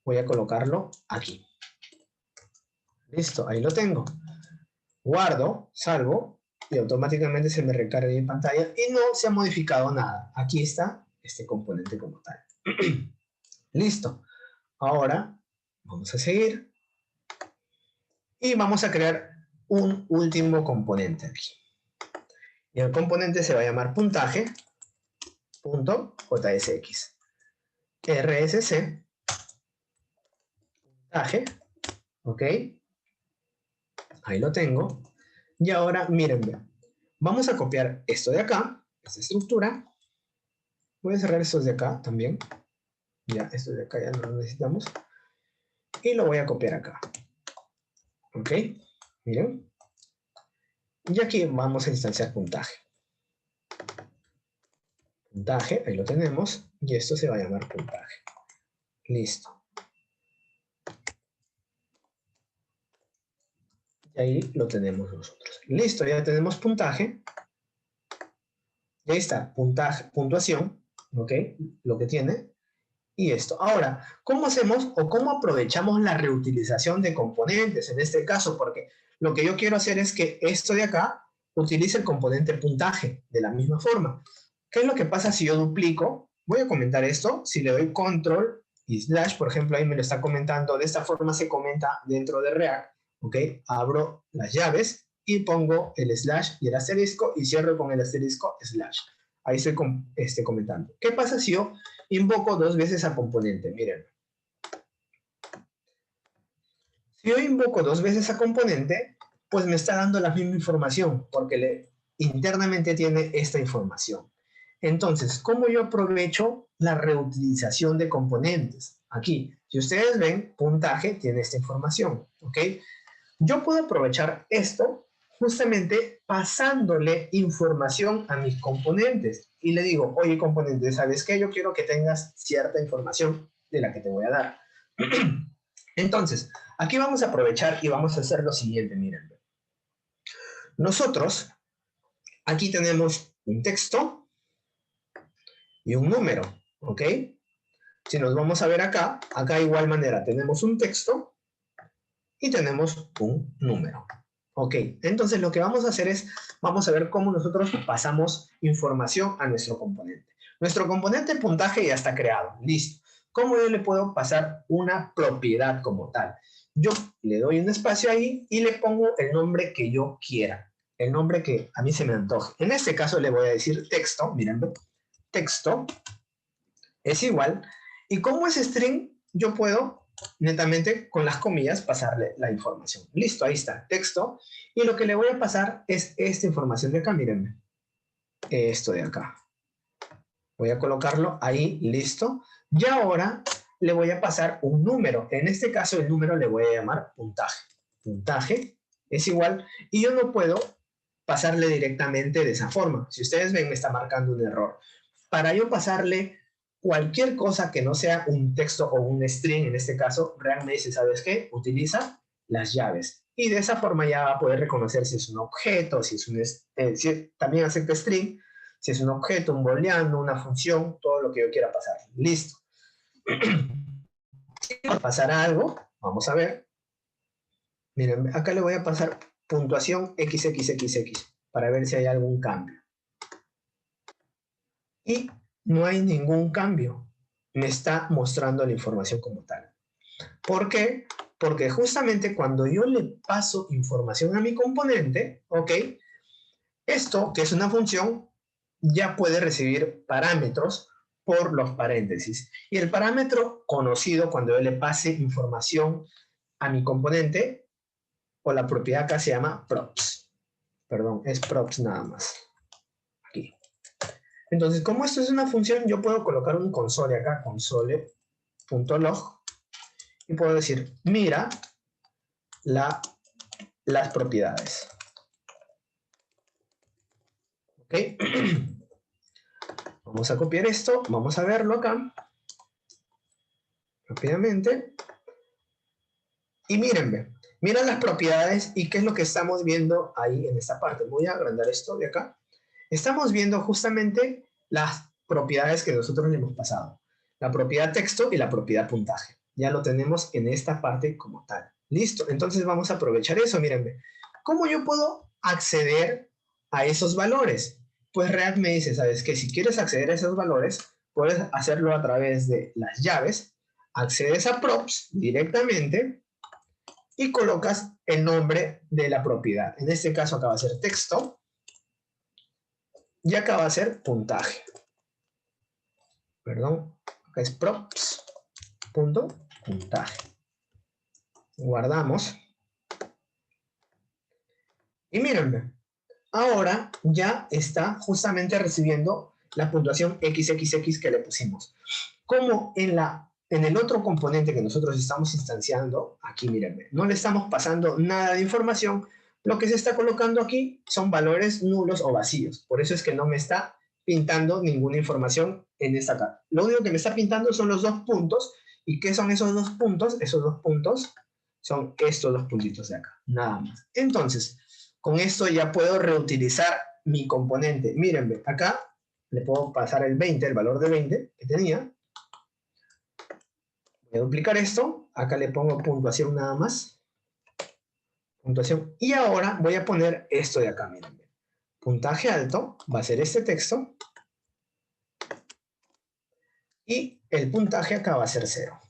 voy a colocarlo aquí. Listo, ahí lo tengo. Guardo, salvo y automáticamente se me recarga en pantalla y no se ha modificado nada. Aquí está este componente como tal. Listo. Ahora vamos a seguir y vamos a crear un último componente aquí. Y el componente se va a llamar puntaje.jsx. RSC puntaje, ¿ok? Ahí lo tengo. Y ahora, mírenme, vamos a copiar esto de acá, esta estructura. Voy a cerrar estos de acá también. Ya, estos de acá ya no los necesitamos. Y lo voy a copiar acá. ¿Ok? Miren. Y aquí vamos a instanciar puntaje. Puntaje, ahí lo tenemos. Y esto se va a llamar puntaje. Listo. Y ahí lo tenemos nosotros. Listo, ya tenemos puntaje. Y ahí está, puntaje, puntuación, ¿ok? Lo que tiene. Y esto. Ahora, ¿cómo hacemos o cómo aprovechamos la reutilización de componentes en este caso? Porque lo que yo quiero hacer es que esto de acá utilice el componente puntaje de la misma forma. ¿Qué es lo que pasa si yo duplico? Voy a comentar esto. Si le doy control y slash, por ejemplo, ahí me lo está comentando. De esta forma se comenta dentro de React. ¿Ok? Abro las llaves y pongo el slash y el asterisco y cierro con el asterisco slash. Ahí estoy comentando. ¿Qué pasa si yo invoco 2 veces a componente? Miren. Si yo invoco 2 veces a componente, pues me está dando la misma información, porque internamente tiene esta información. Entonces, ¿cómo yo aprovecho la reutilización de componentes? Aquí, si ustedes ven, puntaje tiene esta información, ¿ok? Yo puedo aprovechar esto justamente pasándole información a mis componentes. Y le digo, oye, componente, ¿sabes qué? Yo quiero que tengas cierta información de la que te voy a dar. Entonces, aquí vamos a aprovechar y vamos a hacer lo siguiente, miren. Nosotros, aquí tenemos un texto y un número, ¿ok? Si nos vamos a ver acá, acá de igual manera tenemos un texto y tenemos un número. Ok, entonces lo que vamos a hacer es, vamos a ver cómo nosotros pasamos información a nuestro componente. Nuestro componente puntaje ya está creado, listo. ¿Cómo yo le puedo pasar una propiedad como tal? Yo le doy un espacio ahí y le pongo el nombre que yo quiera, el nombre que a mí se me antoje. En este caso le voy a decir texto, miren, texto es igual, y como es string, yo puedo netamente con las comillas pasarle la información. Listo, ahí está, texto. Y lo que le voy a pasar es esta información de acá, mírenme. Esto de acá. Voy a colocarlo ahí, listo. Y ahora le voy a pasar un número. En este caso el número le voy a llamar puntaje. Puntaje es igual. Y yo no puedo pasarle directamente de esa forma. Si ustedes ven, me está marcando un error. Para yo pasarle cualquier cosa que no sea un texto o un string, en este caso, React me dice, ¿sabes qué? Utiliza las llaves. Y de esa forma ya va a poder reconocer si es un objeto, si es un si también acepta string, si es un objeto, un booleano, una función, todo lo que yo quiera pasar. Listo. Si va a pasar algo, vamos a ver. Miren, acá le voy a pasar puntuación XXXX para ver si hay algún cambio. Y no hay ningún cambio. Me está mostrando la información como tal. ¿Por qué? Porque justamente cuando yo le paso información a mi componente, ¿ok? Esto, que es una función, ya puede recibir parámetros por los paréntesis. Y el parámetro conocido cuando yo le pase información a mi componente, o la propiedad acá se llama props. Perdón, es props nada más. Aquí. Entonces, como esto es una función, yo puedo colocar un console acá, console.log, y puedo decir, mira las propiedades. ¿Ok? Vamos a copiar esto, vamos a verlo acá, rápidamente. Y mírenme, miren las propiedades y qué es lo que estamos viendo ahí en esta parte. Voy a agrandar esto de acá. Estamos viendo justamente las propiedades que nosotros le hemos pasado. La propiedad texto y la propiedad puntaje. Ya lo tenemos en esta parte como tal. Listo, entonces vamos a aprovechar eso, mírenme. ¿Cómo yo puedo acceder a esos valores? Pues React me dice, ¿sabes qué? Si quieres acceder a esos valores, puedes hacerlo a través de las llaves. Accedes a props directamente y colocas el nombre de la propiedad. En este caso acá va a ser texto y acá va a ser puntaje. Perdón, acá es props.puntaje. Guardamos. Y mírenme, ahora ya está justamente recibiendo la puntuación XXX que le pusimos. Como en el otro componente que nosotros estamos instanciando, aquí mírenme, no le estamos pasando nada de información Lo que se está colocando aquí son valores nulos o vacíos. Por eso es que no me está pintando ninguna información en esta acá. Lo único que me está pintando son los dos puntos. ¿Y qué son esos dos puntos? Esos dos puntos son estos dos puntitos de acá. Nada más. Entonces, con esto ya puedo reutilizar mi componente. Mírenme, acá le puedo pasar el 20, el valor de 20 que tenía. Voy a duplicar esto. Acá le pongo puntuación nada más. Puntuación. Y ahora voy a poner esto de acá, miren. Puntaje alto va a ser este texto. Y el puntaje acá va a ser 0.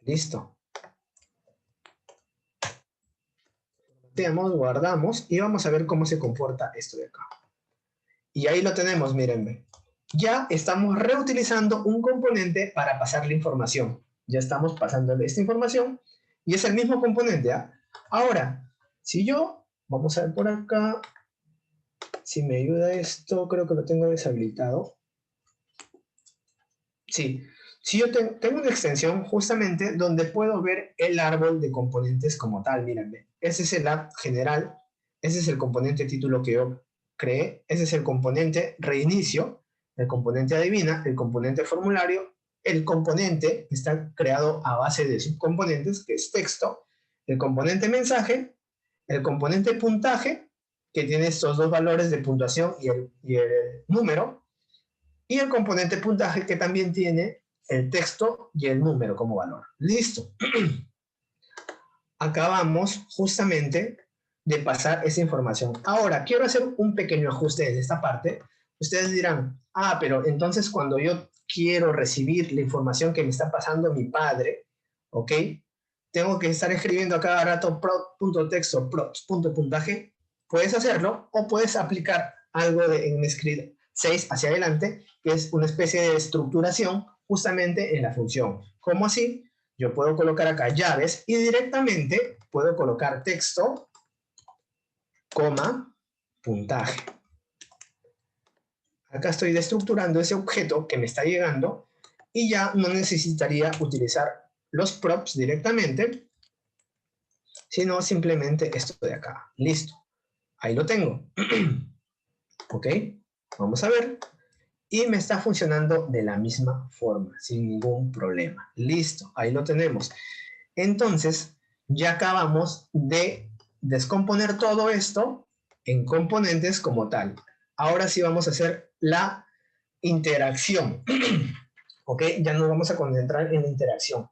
Listo. Guardamos y vamos a ver cómo se comporta esto de acá. Y ahí lo tenemos, mírenme. Ya estamos reutilizando un componente para pasarle información. Ya estamos pasándole esta información y es el mismo componente, ¿eh? Ahora, si yo, vamos a ver por acá, si me ayuda esto, creo que lo tengo deshabilitado. Sí, si yo tengo una extensión justamente donde puedo ver el árbol de componentes como tal, mírenme. Ese es el app general, ese es el componente título que yo creé, ese es el componente reinicio, el componente adivina, el componente formulario, el componente que está creado a base de subcomponentes, que es texto, el componente mensaje, el componente puntaje, que tiene estos dos valores de puntuación y el número, y el componente puntaje que también tiene el texto y el número como valor. Listo. Acabamos justamente de pasar esa información. Ahora, quiero hacer un pequeño ajuste en esta parte. Ustedes dirán, pero entonces cuando yo quiero recibir la información que me está pasando mi padre, ¿ok? Tengo que estar escribiendo a cada rato prop.texto, props.puntaje. Puedes hacerlo o puedes aplicar algo en script 6 hacia adelante, que es una especie de estructuración justamente en la función. ¿Cómo así? Yo puedo colocar acá llaves y directamente puedo colocar texto, coma, puntaje. Acá estoy destructurando ese objeto que me está llegando y ya no necesitaría utilizar los props directamente, sino simplemente esto de acá. Listo. Ahí lo tengo. Ok. Vamos a ver. Y me está funcionando de la misma forma, sin ningún problema. Listo. Ahí lo tenemos. Entonces, ya acabamos de descomponer todo esto en componentes como tal. Ahora sí vamos a hacer la interacción. ¿Ok? Ya nos vamos a concentrar en la interacción.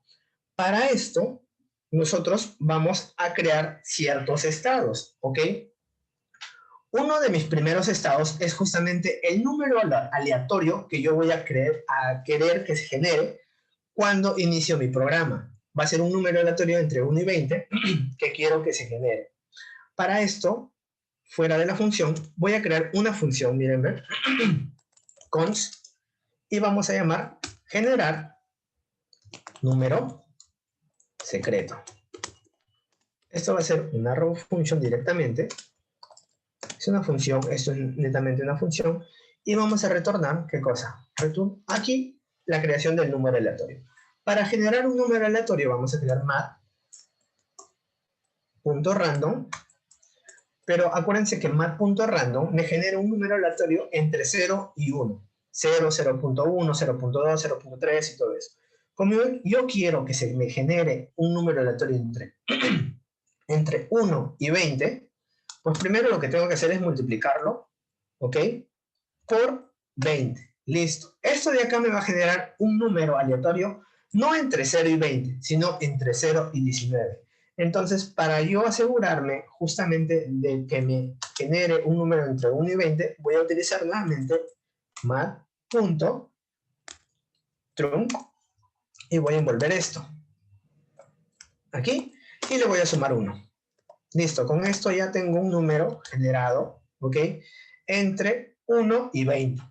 Para esto, nosotros vamos a crear ciertos estados. ¿Ok? Uno de mis primeros estados es justamente el número aleatorio que yo voy a querer que se genere cuando inicio mi programa. Va a ser un número aleatorio entre 1 y 20 que quiero que se genere. Para esto, fuera de la función, voy a crear una función, miren, const, y vamos a llamar generar número secreto. Esto va a ser una raw function directamente. Es una función, esto es netamente una función. Y vamos a retornar, ¿qué cosa? Return aquí la creación del número aleatorio. Para generar un número aleatorio vamos a crear mat.random, pero acuérdense que mat.random me genera un número aleatorio entre 0 y 1. 0, 0.1, 0.2, 0.3 y todo eso. Como yo quiero que se me genere un número aleatorio entre 1 y 20, pues primero lo que tengo que hacer es multiplicarlo, ¿ok? Por 20. Listo. Esto de acá me va a generar un número aleatorio no entre 0 y 20, sino entre 0 y 19. Entonces, para yo asegurarme justamente de que me genere un número entre 1 y 20, voy a utilizar nuevamente mat.trunc y voy a envolver esto aquí y le voy a sumar 1. Listo, con esto ya tengo un número generado, ¿ok? Entre 1 y 20.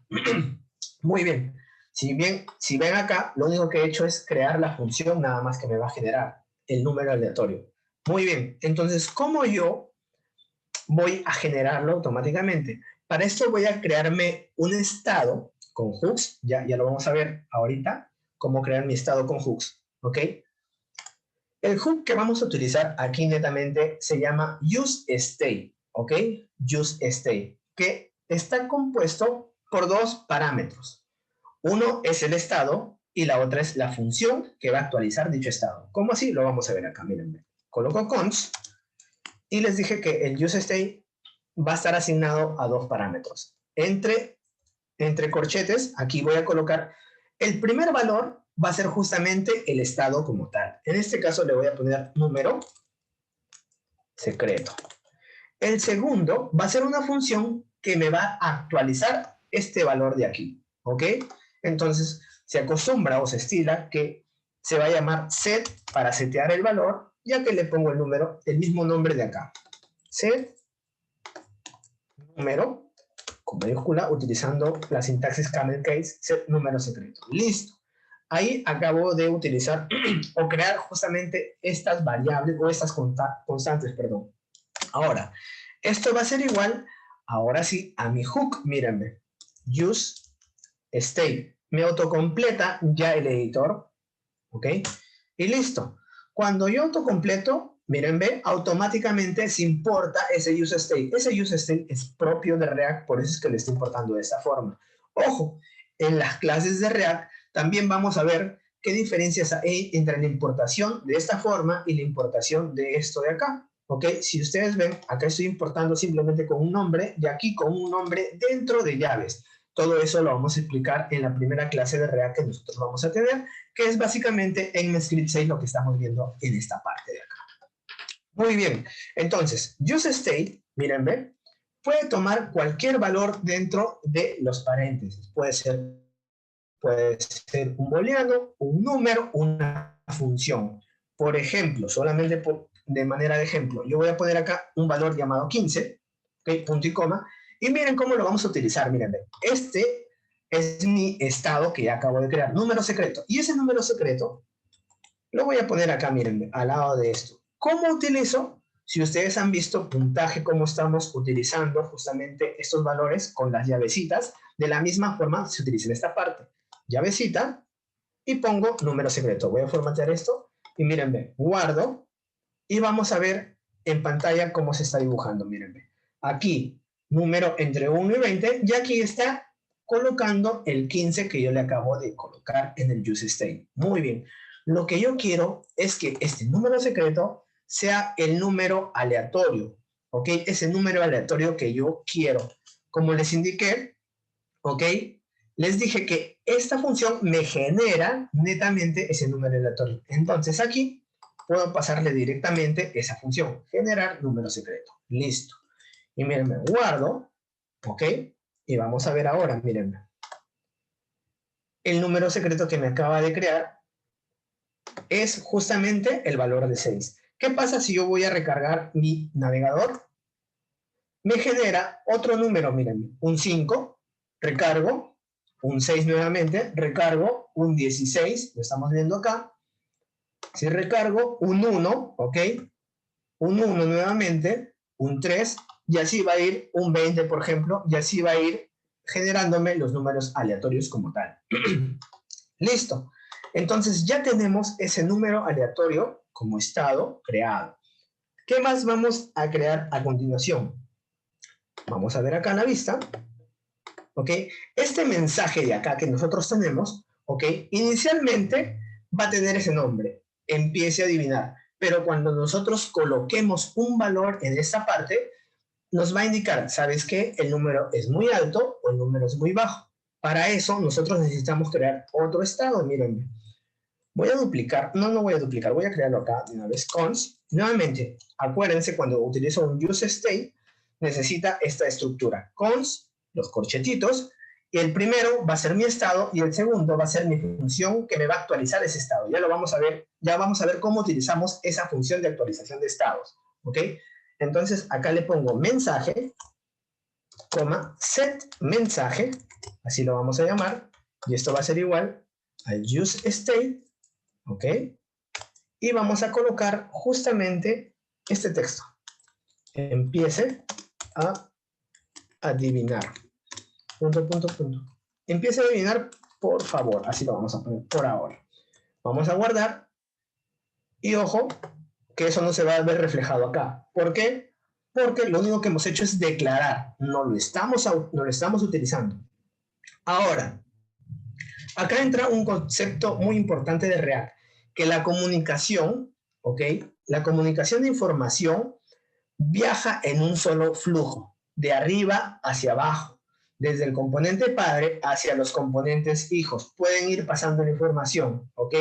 Muy bien. Si ven acá, lo único que he hecho es crear la función nada más que me va a generar el número aleatorio. Muy bien. Entonces, ¿cómo yo voy a generarlo automáticamente? Para esto voy a crearme un estado con hooks. Ya lo vamos a ver ahorita, cómo crear mi estado con hooks. ¿Ok? El hook que vamos a utilizar aquí netamente se llama useState, ¿ok? useState, que está compuesto por dos parámetros. Uno es el estado y la otra es la función que va a actualizar dicho estado. ¿Cómo así? Lo vamos a ver acá, miren. Coloco const y les dije que el useState va a estar asignado a dos parámetros. Entre corchetes, aquí voy a colocar el primer valor, va a ser justamente el estado como tal. En este caso le voy a poner número secreto. El segundo va a ser una función que me va a actualizar este valor de aquí, ¿ok? Entonces, se acostumbra o se estila que se va a llamar set para setear el valor, ya que le pongo el número, el mismo nombre de acá. Set número con mayúscula utilizando la sintaxis camel case, set número secreto. Listo. Ahí acabo de utilizar o crear justamente estas variables o estas constantes, perdón. Ahora, esto va a ser igual, ahora sí, a mi hook. Mírenme. Use state. Me autocompleta ya el editor. ¿Ok? Y listo. Cuando yo autocompleto, miren, ve, automáticamente se importa ese useState. Ese useState es propio de React, por eso es que le está importando de esta forma. Ojo, en las clases de React también vamos a ver qué diferencias hay entre la importación de esta forma y la importación de esto de acá. ¿Ok? Si ustedes ven, acá estoy importando simplemente con un nombre y aquí con un nombre dentro de llaves. Todo eso lo vamos a explicar en la primera clase de React que nosotros vamos a tener, que es básicamente en script 6 lo que estamos viendo en esta parte de acá. Muy bien, entonces, useState, miren, ¿ven? Puede tomar cualquier valor dentro de los paréntesis. Puede ser un booleano, un número, una función. Por ejemplo, solamente de manera de ejemplo, yo voy a poner acá un valor llamado 15, ¿okay? Punto y coma, y miren cómo lo vamos a utilizar. Miren, este es mi estado que ya acabo de crear, número secreto. Y ese número secreto lo voy a poner acá, miren, al lado de esto. ¿Cómo utilizo? Si ustedes han visto puntaje, cómo estamos utilizando justamente estos valores con las llavecitas, de la misma forma se utiliza en esta parte. Llavecita y pongo número secreto. Voy a formatear esto y miren, guardo y vamos a ver en pantalla cómo se está dibujando. Miren, aquí número entre 1 y 20 y aquí está colocando el 15 que yo le acabo de colocar en el useState. Muy bien. Lo que yo quiero es que este número secreto sea el número aleatorio, ¿ok? Ese número aleatorio que yo quiero. Como les indiqué, ¿ok? Les dije que esta función me genera netamente ese número aleatorio. Entonces aquí puedo pasarle directamente esa función, generar número secreto. Listo. Y miren, me guardo, ¿ok? Y vamos a ver ahora, miren. El número secreto que me acaba de crear es justamente el valor de 6. ¿Qué pasa si yo voy a recargar mi navegador? Me genera otro número, miren, un 5, recargo, un 6 nuevamente, recargo, un 16, lo estamos viendo acá. Si recargo, un 1, ¿ok? Un 1 nuevamente, un 3, y así va a ir un 20, por ejemplo, y así va a ir generándome los números aleatorios como tal. Listo. Entonces ya tenemos ese número aleatorio como estado creado. ¿Qué más vamos a crear a continuación? Vamos a ver acá en la vista. ¿Ok? Este mensaje de acá que nosotros tenemos, ¿ok? Inicialmente va a tener ese nombre. Empiece a adivinar. Pero cuando nosotros coloquemos un valor en esta parte, nos va a indicar, ¿sabes qué? El número es muy alto o el número es muy bajo. Para eso nosotros necesitamos crear otro estado. Miren, voy a duplicar, no voy a duplicar, voy a crearlo acá de una vez, const. Nuevamente, acuérdense, cuando utilizo un useState, necesita esta estructura, const, los corchetitos, y el primero va a ser mi estado y el segundo va a ser mi función que me va a actualizar ese estado. Ya lo vamos a ver, ya vamos a ver cómo utilizamos esa función de actualización de estados, ¿ok? Entonces, acá le pongo mensaje, coma, set mensaje, así lo vamos a llamar, y esto va a ser igual al useState, ¿ok? Y vamos a colocar justamente este texto. Empiece a adivinar. Punto, punto, punto. Empiece a adivinar, por favor. Así lo vamos a poner por ahora. Vamos a guardar. Y ojo, que eso no se va a ver reflejado acá. ¿Por qué? Porque lo único que hemos hecho es declarar, no lo estamos utilizando. Ahora, acá entra un concepto muy importante de React, que la comunicación, ¿ok? La comunicación de información viaja en un solo flujo, de arriba hacia abajo, desde el componente padre hacia los componentes hijos. Pueden ir pasando la información, ¿ok?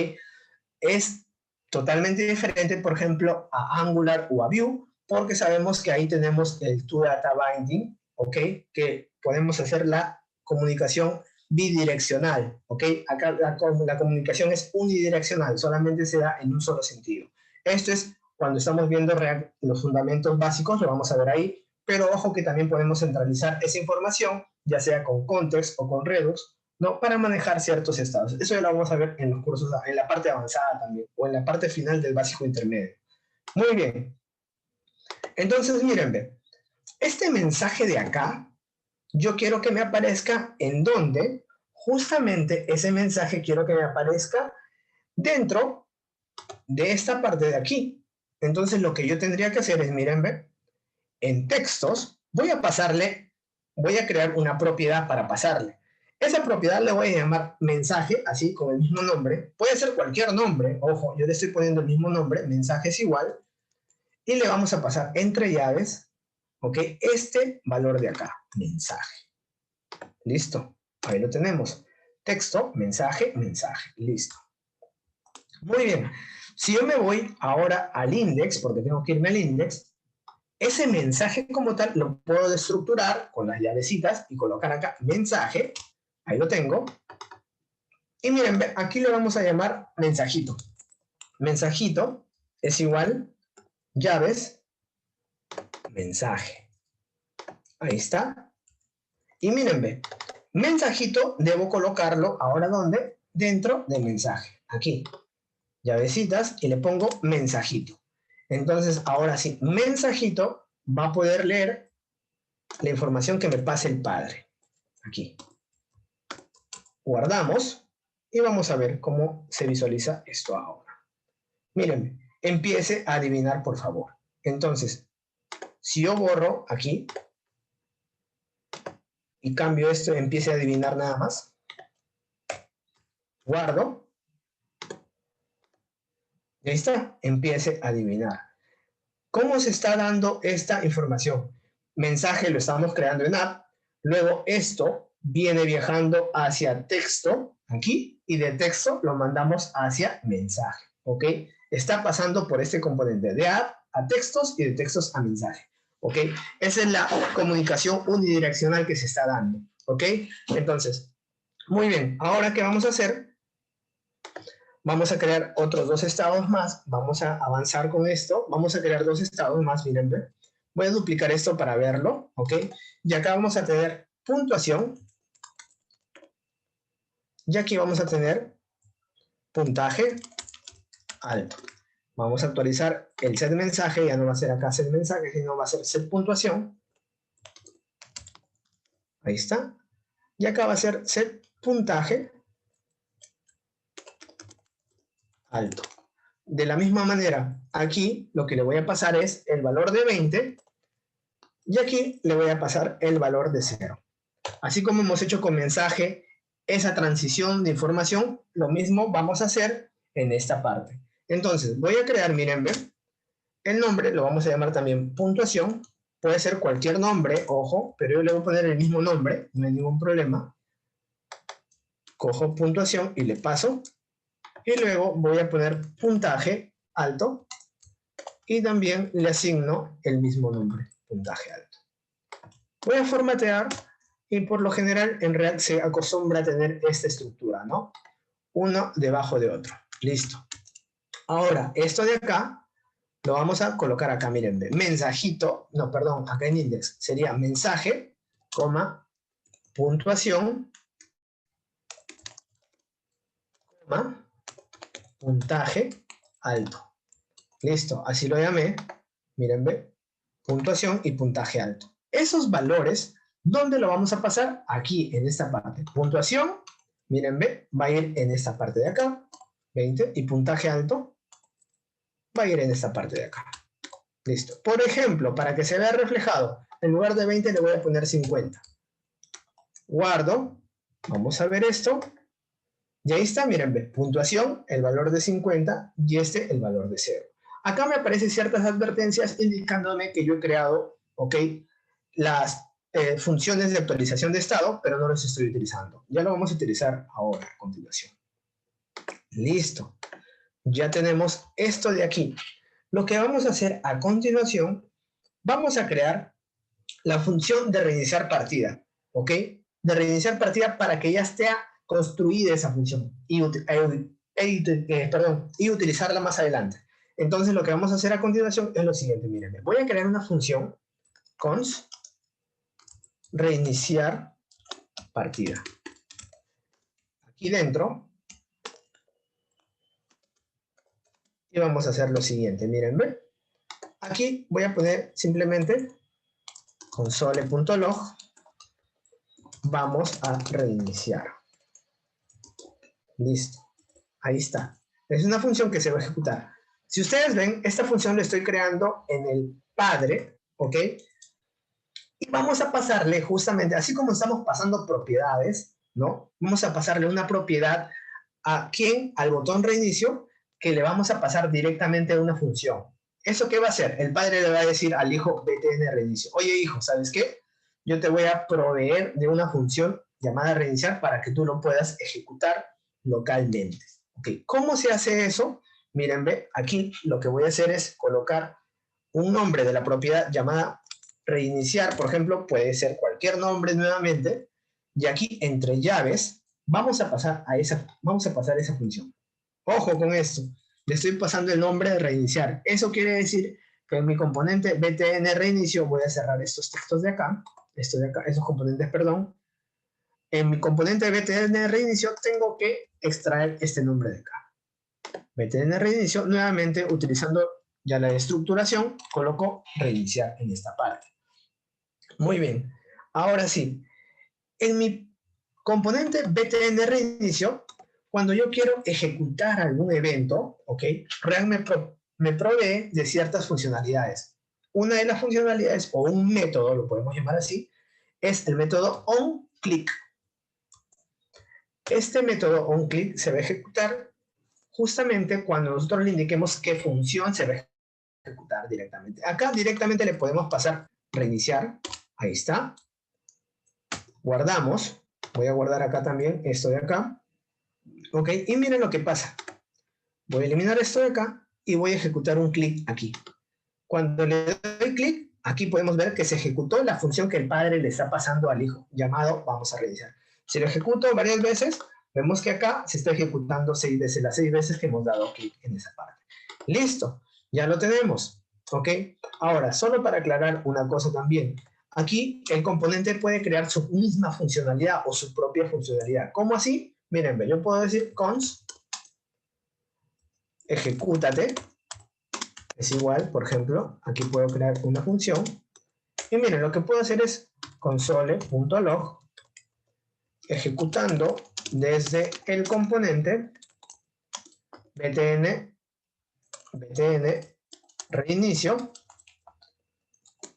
Es totalmente diferente, por ejemplo, a Angular o a Vue, porque sabemos que ahí tenemos el toData binding, ¿ok? Que podemos hacer la comunicación bidireccional, ¿ok? Acá la comunicación es unidireccional, solamente se da en un solo sentido. Esto es cuando estamos viendo React, los fundamentos básicos, lo vamos a ver ahí, pero ojo que también podemos centralizar esa información, ya sea con context o con Redux, ¿no? Para manejar ciertos estados. Eso ya lo vamos a ver en los cursos, en la parte avanzada también, o en la parte final del básico intermedio. Muy bien. Entonces, miren, ve, este mensaje de acá, yo quiero que me aparezca en donde, justamente ese mensaje quiero que me aparezca dentro de esta parte de aquí. Entonces, lo que yo tendría que hacer es, miren, ve, en textos, voy a crear una propiedad para pasarle. Esa propiedad le voy a llamar mensaje, así con el mismo nombre. Puede ser cualquier nombre, ojo, yo le estoy poniendo el mismo nombre, mensaje es igual, y le vamos a pasar entre llaves, ¿ok? Este valor de acá, mensaje. Listo, ahí lo tenemos. Texto, mensaje, mensaje, listo. Muy bien, si yo me voy ahora al index, porque tengo que irme al index, ese mensaje como tal lo puedo estructurar con las llavecitas y colocar acá mensaje. Ahí lo tengo. Y miren, aquí le vamos a llamar mensajito. Mensajito es igual llaves mensaje. Ahí está. Y miren, ve, mensajito debo colocarlo ahora ¿dónde? Dentro de mensaje. Aquí. Llavecitas y le pongo mensajito. Entonces, ahora sí, mensajito va a poder leer la información que me pase el padre. Aquí. Guardamos y vamos a ver cómo se visualiza esto ahora. Miren, empiece a adivinar, por favor. Entonces, si yo borro aquí y cambio esto, empiece a adivinar nada más. Guardo. Y ahí está, empiece a adivinar. ¿Cómo se está dando esta información? Mensaje lo estamos creando en app. Luego esto viene viajando hacia texto, aquí, y de texto lo mandamos hacia mensaje, ¿ok? Está pasando por este componente de app a textos y de textos a mensaje, ¿ok? Esa es la comunicación unidireccional que se está dando, ¿ok? Entonces, muy bien, ahora ¿qué vamos a hacer? Vamos a crear otros dos estados más, vamos a avanzar con esto, vamos a crear dos estados más, miren, voy a duplicar esto para verlo, ¿ok? Y acá vamos a tener puntuación, y aquí vamos a tener puntaje alto. Vamos a actualizar el set mensaje, ya no va a ser acá set mensaje, sino va a ser set puntuación. Ahí está. Y acá va a ser set puntaje alto. De la misma manera, aquí lo que le voy a pasar es el valor de 20 y aquí le voy a pasar el valor de 0. Así como hemos hecho con mensaje esa transición de información, lo mismo vamos a hacer en esta parte. Entonces, voy a crear, miren, el nombre lo vamos a llamar también puntuación. Puede ser cualquier nombre, ojo, pero yo le voy a poner el mismo nombre, no hay ningún problema. Cojo puntuación y le paso. Y luego voy a poner puntaje alto y también le asigno el mismo nombre, puntaje alto. Voy a formatear y por lo general en React se acostumbra a tener esta estructura, ¿no? Uno debajo de otro. Listo. Ahora, esto de acá lo vamos a colocar acá, miren, mensajito, no, perdón, acá en index sería mensaje, coma, puntuación, coma, puntaje alto. Listo, así lo llamé, miren, ve, puntuación y puntaje alto. Esos valores, ¿dónde lo vamos a pasar? Aquí, en esta parte. Puntuación, miren, ve, va a ir en esta parte de acá, 20, y puntaje alto, va a ir en esta parte de acá. Listo. Por ejemplo, para que se vea reflejado, en lugar de 20 le voy a poner 50. Guardo. Vamos a ver esto. Y ahí está, miren, ve, puntuación, el valor de 50 y el valor de 0. Acá me aparecen ciertas advertencias indicándome que yo he creado, ¿ok?, las funciones de actualización de estado, pero no las estoy utilizando. Ya lo vamos a utilizar ahora, a continuación. Listo. Ya tenemos esto de aquí. Lo que vamos a hacer a continuación, vamos a crear la función de reiniciar partida, ¿ok? De reiniciar partida para que ya esté construida esa función y utilizarla más adelante. Entonces lo que vamos a hacer a continuación es lo siguiente, miren, voy a crear una función const reiniciar partida. Aquí dentro, y vamos a hacer lo siguiente, miren, ¿ve? Aquí voy a poner simplemente console.log, vamos a reiniciar. Listo, ahí está. Es una función que se va a ejecutar. Si ustedes ven, esta función la estoy creando en el padre, ¿ok? Y vamos a pasarle justamente, así como estamos pasando propiedades, ¿no? Vamos a pasarle una propiedad a quién, al botón reinicio, que le vamos a pasar directamente a una función. ¿Eso qué va a hacer? El padre le va a decir al hijo btn reinicio, oye hijo, ¿sabes qué? Yo te voy a proveer de una función llamada reiniciar para que tú lo puedas ejecutar localmente. Okay. ¿Cómo se hace eso? Miren, ve, aquí lo que voy a hacer es colocar un nombre de la propiedad llamada reiniciar, por ejemplo, puede ser cualquier nombre nuevamente, y aquí entre llaves vamos a pasar esa función. Ojo con esto, le estoy pasando el nombre de reiniciar. Eso quiere decir que en mi componente btn reinicio voy a cerrar estos textos de acá, esos componentes, perdón. En mi componente btn reinicio tengo que extraer este nombre de acá. btn reinicio, nuevamente utilizando ya la estructuración, coloco reiniciar en esta parte. Muy bien, ahora sí, en mi componente btn reinicio, cuando yo quiero ejecutar algún evento, ¿ok? React me provee de ciertas funcionalidades. Una de las funcionalidades, o un método, lo podemos llamar así, es el método onClick. Este método onClick se va a ejecutar justamente cuando nosotros le indiquemos qué función se va a ejecutar directamente. Acá directamente le podemos pasar reiniciar, ahí está. Guardamos, voy a guardar acá también esto de acá. Ok, y miren lo que pasa. Voy a eliminar esto de acá y voy a ejecutar un clic aquí. Cuando le doy clic, aquí podemos ver que se ejecutó la función que el padre le está pasando al hijo, llamado vamos a reiniciar. Si lo ejecuto varias veces, vemos que acá se está ejecutando 6 veces, las 6 veces que hemos dado clic en esa parte. Listo, ya lo tenemos. Ok, ahora, solo para aclarar una cosa también. Aquí el componente puede crear su misma funcionalidad o su propia funcionalidad. ¿Cómo así? Miren, yo puedo decir const ejecútate, es igual, por ejemplo, aquí puedo crear una función, y miren, lo que puedo hacer es console.log, ejecutando desde el componente btn reinicio,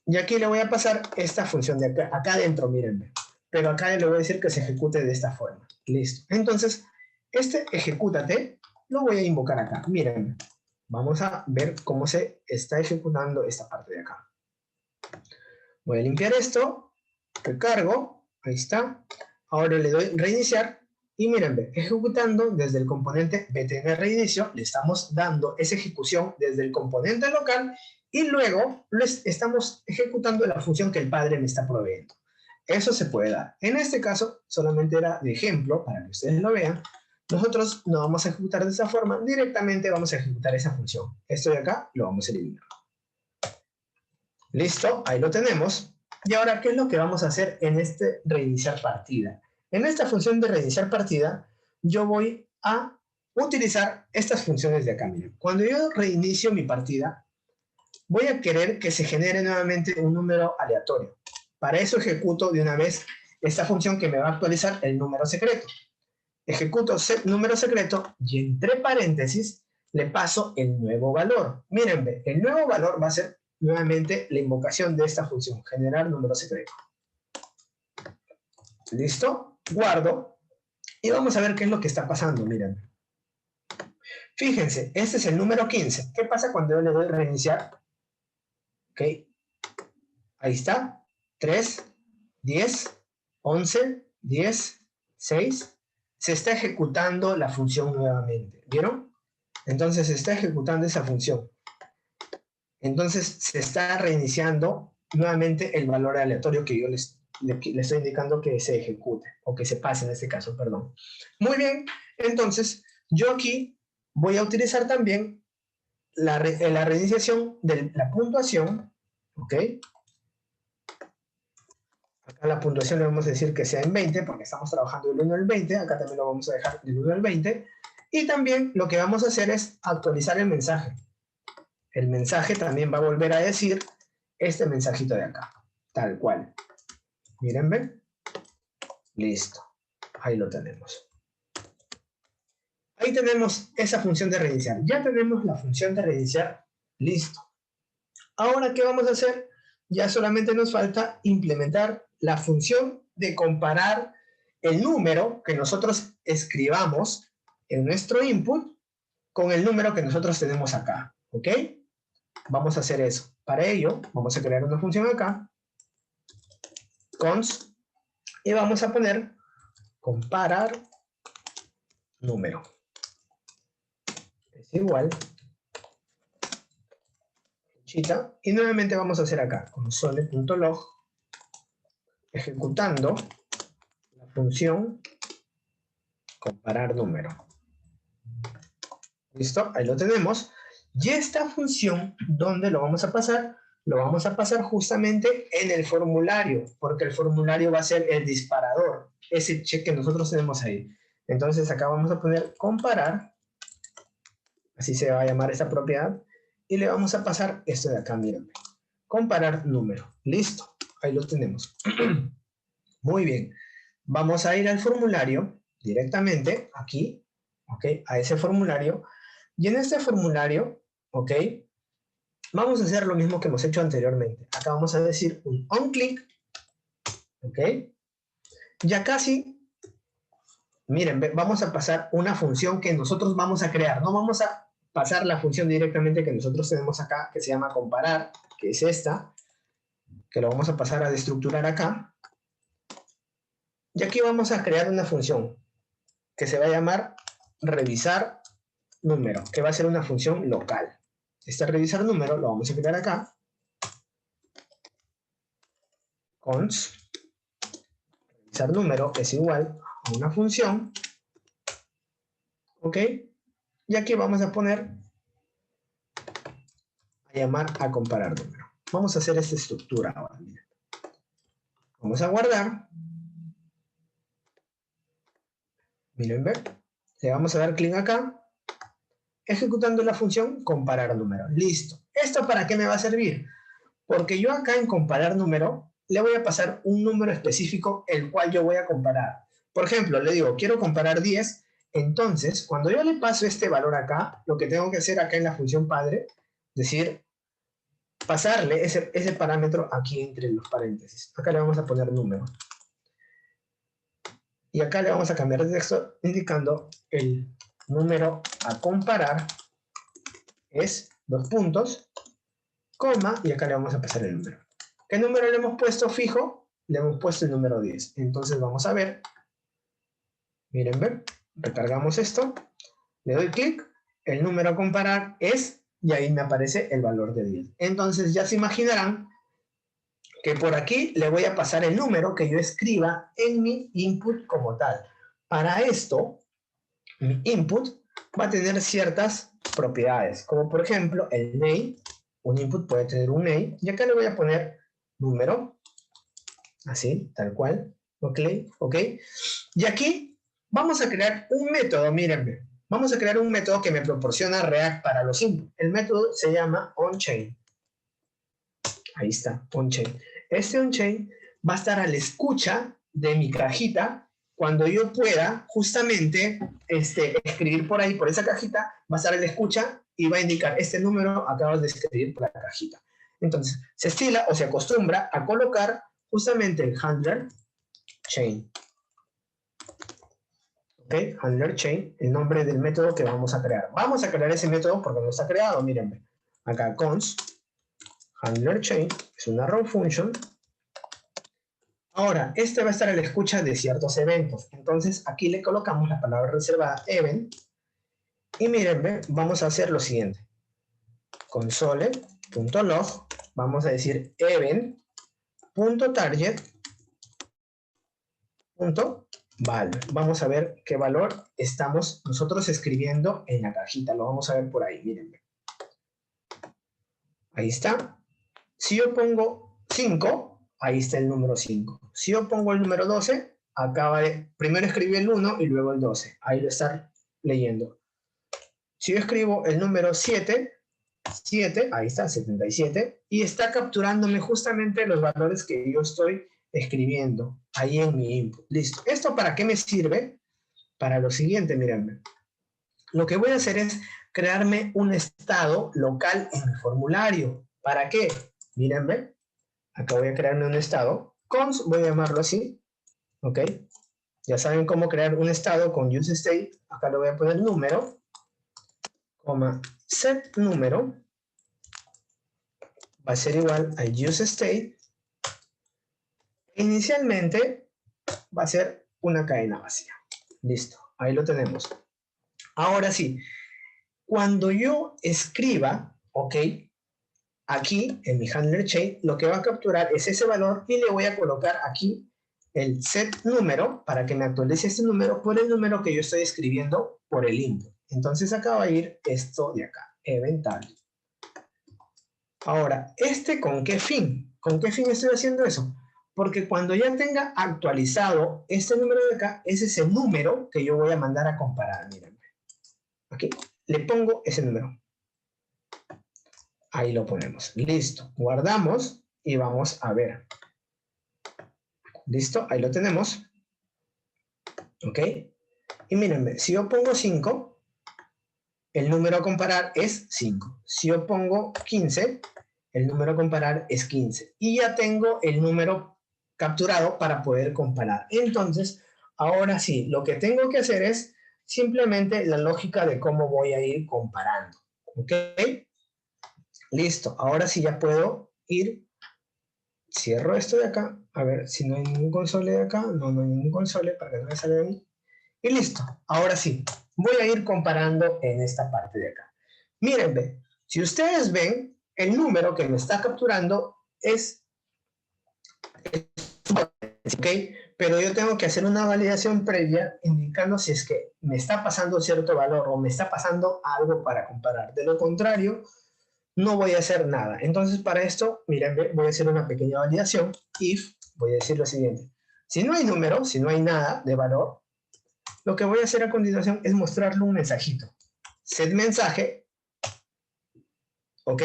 y aquí le voy a pasar esta función de acá adentro, miren, pero acá le voy a decir que se ejecute de esta forma. Listo. Entonces, este ejecútate lo voy a invocar acá. Miren, vamos a ver cómo se está ejecutando esta parte de acá. Voy a limpiar esto, recargo, ahí está. Ahora le doy reiniciar y miren, ejecutando desde el componente btn reinicio, le estamos dando esa ejecución desde el componente local y luego les estamos ejecutando la función que el padre me está proveyendo. Eso se puede dar. En este caso, solamente era de ejemplo, para que ustedes lo vean. Nosotros no vamos a ejecutar de esa forma, directamente vamos a ejecutar esa función. Esto de acá lo vamos a eliminar. Listo, ahí lo tenemos. Y ahora, ¿qué es lo que vamos a hacer en este reiniciar partida? En esta función de reiniciar partida, yo voy a utilizar estas funciones de acá. Miren, cuando yo reinicio mi partida, voy a querer que se genere nuevamente un número aleatorio. Para eso ejecuto de una vez esta función que me va a actualizar el número secreto. Ejecuto número secreto y entre paréntesis le paso el nuevo valor. Miren, el nuevo valor va a ser nuevamente la invocación de esta función, generar número secreto. ¿Listo? Guardo. Y vamos a ver qué es lo que está pasando, miren. Fíjense, este es el número 15. ¿Qué pasa cuando yo le doy reiniciar? Ok. Ahí está. 3, 10, 11, 10, 6. Se está ejecutando la función nuevamente. ¿Vieron? Entonces se está ejecutando esa función. Entonces se está reiniciando nuevamente el valor aleatorio que yo le estoy indicando que se ejecute, o que se pase en este caso, perdón. Muy bien, entonces yo aquí voy a utilizar también la reiniciación de la puntuación, ¿ok? Acá la puntuación le vamos a decir que sea en 20, porque estamos trabajando del 1 al 20, acá también lo vamos a dejar del 1 al 20, y también lo que vamos a hacer es actualizar el mensaje. El mensaje también va a volver a decir este mensajito de acá, tal cual. Miren, ¿ven? Listo. Ahí lo tenemos. Ahí tenemos esa función de reiniciar. Ya tenemos la función de reiniciar. Listo. Ahora, ¿qué vamos a hacer? Ya solamente nos falta implementar la función de comparar el número que nosotros escribamos en nuestro input con el número que nosotros tenemos acá. ¿Ok? Vamos a hacer eso. Para ello, vamos a crear una función acá, const, y vamos a poner comparar número. Es igual, flechita, y nuevamente vamos a hacer acá, console.log, ejecutando la función comparar número. ¿Listo? Ahí lo tenemos. Y esta función, ¿dónde lo vamos a pasar? Lo vamos a pasar justamente en el formulario, porque el formulario va a ser el disparador, ese check que nosotros tenemos ahí. Entonces acá vamos a poner comparar, así se va a llamar esta propiedad, y le vamos a pasar esto de acá, miren. Comparar número. Listo, ahí lo tenemos. Muy bien. Vamos a ir al formulario directamente, aquí, ¿ok? A ese formulario. Y en este formulario, ¿ok? Vamos a hacer lo mismo que hemos hecho anteriormente. Acá vamos a decir un onClick, ¿ok? Ya casi, miren, vamos a pasar una función que nosotros vamos a crear. No vamos a pasar la función directamente que nosotros tenemos acá, que se llama comparar, que es esta, que lo vamos a pasar a destructurar acá. Y aquí vamos a crear una función que se va a llamar revisar número, que va a ser una función local. Este revisar número lo vamos a crear acá. Const revisar número es igual a una función. ¿Ok? Y aquí vamos a poner a llamar a comparar número. Vamos a hacer esta estructura ahora. Miren. Vamos a guardar. Miren, ¿ven? Le vamos a dar clic acá. Ejecutando la función comparar número. Listo. ¿Esto para qué me va a servir? Porque yo acá en comparar número le voy a pasar un número específico el cual yo voy a comparar. Por ejemplo, le digo, quiero comparar 10. Entonces, cuando yo le paso este valor acá, lo que tengo que hacer acá en la función padre, decir, pasarle ese parámetro aquí entre los paréntesis. Acá le vamos a poner número. Y acá le vamos a cambiar de texto indicando el número a comparar es 2 puntos, coma, y acá le vamos a pasar el número. ¿Qué número le hemos puesto fijo? Le hemos puesto el número 10. Entonces vamos a ver. Miren, ven. Recargamos esto. Le doy clic. El número a comparar es, y ahí me aparece el valor de 10. Entonces ya se imaginarán que por aquí le voy a pasar el número que yo escriba en mi input como tal. Para esto, mi input va a tener ciertas propiedades, como por ejemplo el name. Un input puede tener un name, y acá le voy a poner número, así, tal cual, ok, ok. Y aquí vamos a crear un método, mírenme, vamos a crear un método que me proporciona React para los inputs. El método se llama onChain. Ahí está, onChain. Este onChain va a estar a la escucha de mi cajita cuando yo pueda justamente escribir por ahí, por esa cajita, va a estar el escucha y va a indicar este número acabas de escribir por la cajita. Entonces, se estila o se acostumbra a colocar justamente el handler chain. ¿Ok? Handler chain, el nombre del método que vamos a crear. Vamos a crear ese método porque no está creado, mírenme. Acá const handler chain es una raw function. Ahora, este va a estar a la escucha de ciertos eventos. Entonces, aquí le colocamos la palabra reservada event. Y mírenme, vamos a hacer lo siguiente. Console.log, vamos a decir event.target.val. Vamos a ver qué valor estamos nosotros escribiendo en la cajita. Lo vamos a ver por ahí, mírenme. Ahí está. Si yo pongo 5, ahí está el número 5. Si yo pongo el número 12, acaba de... Primero escribí el 1 y luego el 12. Ahí lo está leyendo. Si yo escribo el número 7, ahí está, 77, y está capturándome justamente los valores que yo estoy escribiendo ahí en mi input. Listo. ¿Esto para qué me sirve? Para lo siguiente, mírenme. Lo que voy a hacer es crearme un estado local en mi formulario. ¿Para qué? Mírenme. Acá voy a crearme un estado. Cons, voy a llamarlo así. ¿Ok? Ya saben cómo crear un estado con useState. Acá le voy a poner número, coma, set número. Va a ser igual a useState. Inicialmente va a ser una cadena vacía. Listo. Ahí lo tenemos. Ahora sí. Cuando yo escriba, ¿ok? Aquí, en mi handler chain, lo que va a capturar es ese valor y le voy a colocar aquí el set número para que me actualice este número por el número que yo estoy escribiendo por el input. Entonces acá va a ir esto de acá, evental. Ahora, ¿con qué fin? ¿Con qué fin estoy haciendo eso? Porque cuando ya tenga actualizado este número de acá, ese es el número que yo voy a mandar a comparar. Miren. Aquí le pongo ese número. Ahí lo ponemos. Listo. Guardamos y vamos a ver. Listo. Ahí lo tenemos. ¿Ok? Y mírenme, si yo pongo 5, el número a comparar es 5. Si yo pongo 15, el número a comparar es 15. Y ya tengo el número capturado para poder comparar. Entonces, ahora sí, lo que tengo que hacer es simplemente la lógica de cómo voy a ir comparando. ¿Ok? Listo, ahora sí ya puedo ir, cierro esto de acá, a ver si no hay ningún console de acá, no hay ningún console para que no me salga de ahí, y listo, ahora sí, voy a ir comparando en esta parte de acá. Miren, si ustedes ven, el número que me está capturando es ¿ok? Pero yo tengo que hacer una validación previa indicando si es que me está pasando cierto valor o me está pasando algo para comparar. De lo contrario, no voy a hacer nada. Entonces, para esto, miren, voy a hacer una pequeña validación. If, voy a decir lo siguiente. Si no hay número, si no hay nada de valor, lo que voy a hacer a continuación es mostrarle un mensajito. Set mensaje, ¿ok?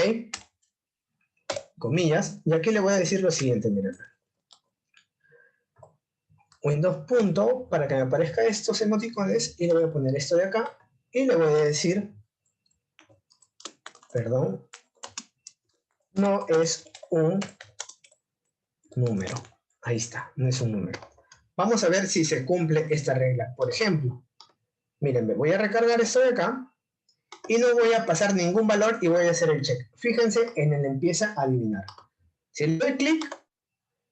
Comillas. Y aquí le voy a decir lo siguiente, miren. Windows punto, para que me aparezca estos emoticones, y le voy a poner esto de acá, y le voy a decir, perdón, no es un número. Ahí está, no es un número. Vamos a ver si se cumple esta regla. Por ejemplo, miren, me voy a recargar esto de acá y no voy a pasar ningún valor y voy a hacer el check. Fíjense en el empieza a adivinar. Si le doy clic,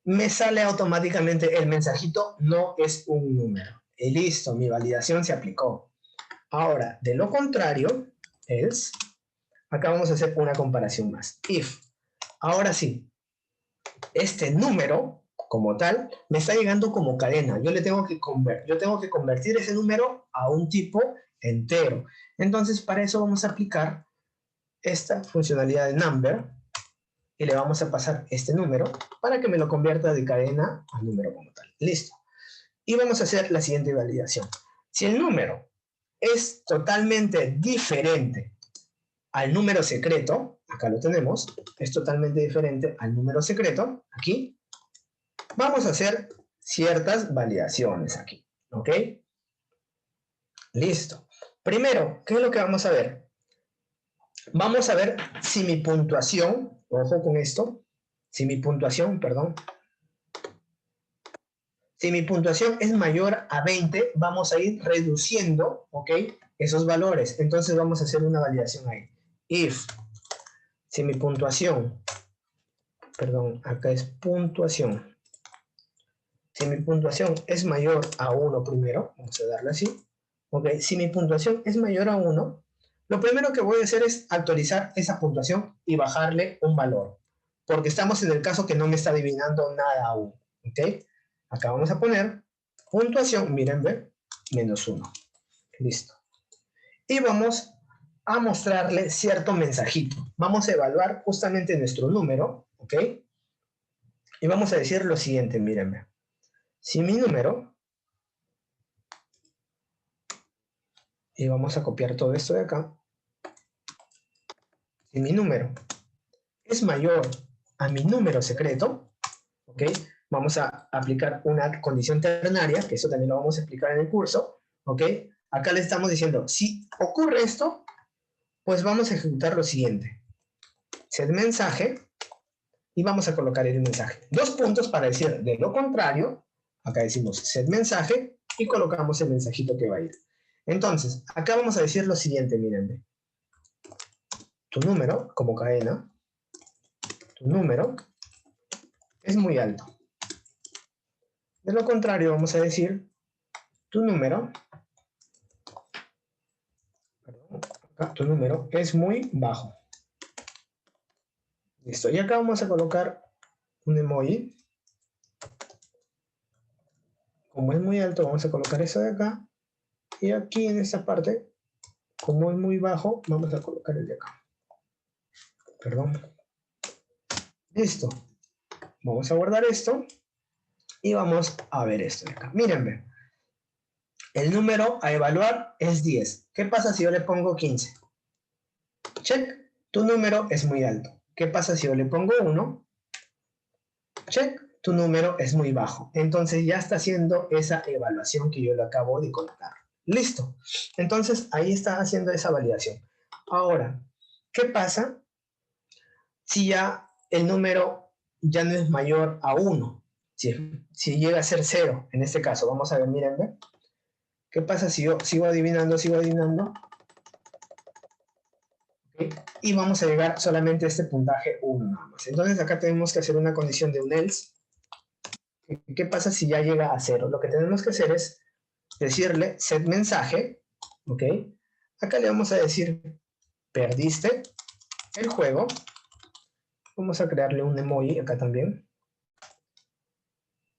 me sale automáticamente el mensajito no es un número. Y listo, mi validación se aplicó. Ahora, de lo contrario, else, acá vamos a hacer una comparación más. If, ahora sí, este número como tal me está llegando como cadena. Yo tengo que convertir ese número a un tipo entero. Entonces, para eso vamos a aplicar esta funcionalidad de number y le vamos a pasar este número para que me lo convierta de cadena a número como tal. Listo. Y vamos a hacer la siguiente validación. Si el número es totalmente diferente al número secreto, acá lo tenemos, es totalmente diferente al número secreto, aquí, vamos a hacer ciertas validaciones aquí. ¿Ok? Listo. Primero, ¿qué es lo que vamos a ver? Vamos a ver si mi puntuación, ojo con esto, si mi puntuación, perdón, si mi puntuación es mayor a 20, vamos a ir reduciendo, ¿ok? Esos valores. Entonces vamos a hacer una validación ahí. If, si mi puntuación, perdón, acá es puntuación. Si mi puntuación es mayor a 1 primero, vamos a darle así, ¿ok? Si mi puntuación es mayor a 1, lo primero que voy a hacer es actualizar esa puntuación y bajarle un valor, porque estamos en el caso que no me está adivinando nada aún, ¿ok? Acá vamos a poner puntuación, miren, ve, -1. Listo. Y vamos a mostrarle cierto mensajito. Vamos a evaluar justamente nuestro número, ¿ok? Y vamos a decir lo siguiente, miren, si mi número, y vamos a copiar todo esto de acá, si mi número es mayor a mi número secreto, ¿ok? Vamos a aplicar una condición ternaria, que eso también lo vamos a explicar en el curso, ¿ok? Acá le estamos diciendo, si ocurre esto, pues vamos a ejecutar lo siguiente. Set mensaje, y vamos a colocar el mensaje. 2 puntos para decir de lo contrario, acá decimos set mensaje, y colocamos el mensajito que va a ir. Entonces, acá vamos a decir lo siguiente, miren. Tu número, como cadena, tu número es muy alto. De lo contrario, vamos a decir tu número, acá, tu número es muy bajo. Listo, y acá vamos a colocar un emoji. Como es muy alto, vamos a colocar eso de acá. Y aquí en esta parte, como es muy bajo, vamos a colocar el de acá. Perdón. Listo. Vamos a guardar esto. Y vamos a ver esto de acá. Mírenme. El número a evaluar es 10. ¿Qué pasa si yo le pongo 15? Check. Tu número es muy alto. ¿Qué pasa si yo le pongo 1? Check. Tu número es muy bajo. Entonces ya está haciendo esa evaluación que yo le acabo de colocar. Listo. Entonces ahí está haciendo esa validación. Ahora, ¿qué pasa si ya el número ya no es mayor a 1? Si llega a ser 0, en este caso, vamos a ver, miren, ¿ve? ¿Qué pasa si yo sigo adivinando? ¿Okay? Y vamos a llegar solamente a este puntaje 1 nada más. Entonces acá tenemos que hacer una condición de un else. ¿Qué pasa si ya llega a 0? Lo que tenemos que hacer es decirle set mensaje, ¿ok? Acá le vamos a decir perdiste el juego. Vamos a crearle un emoji acá también.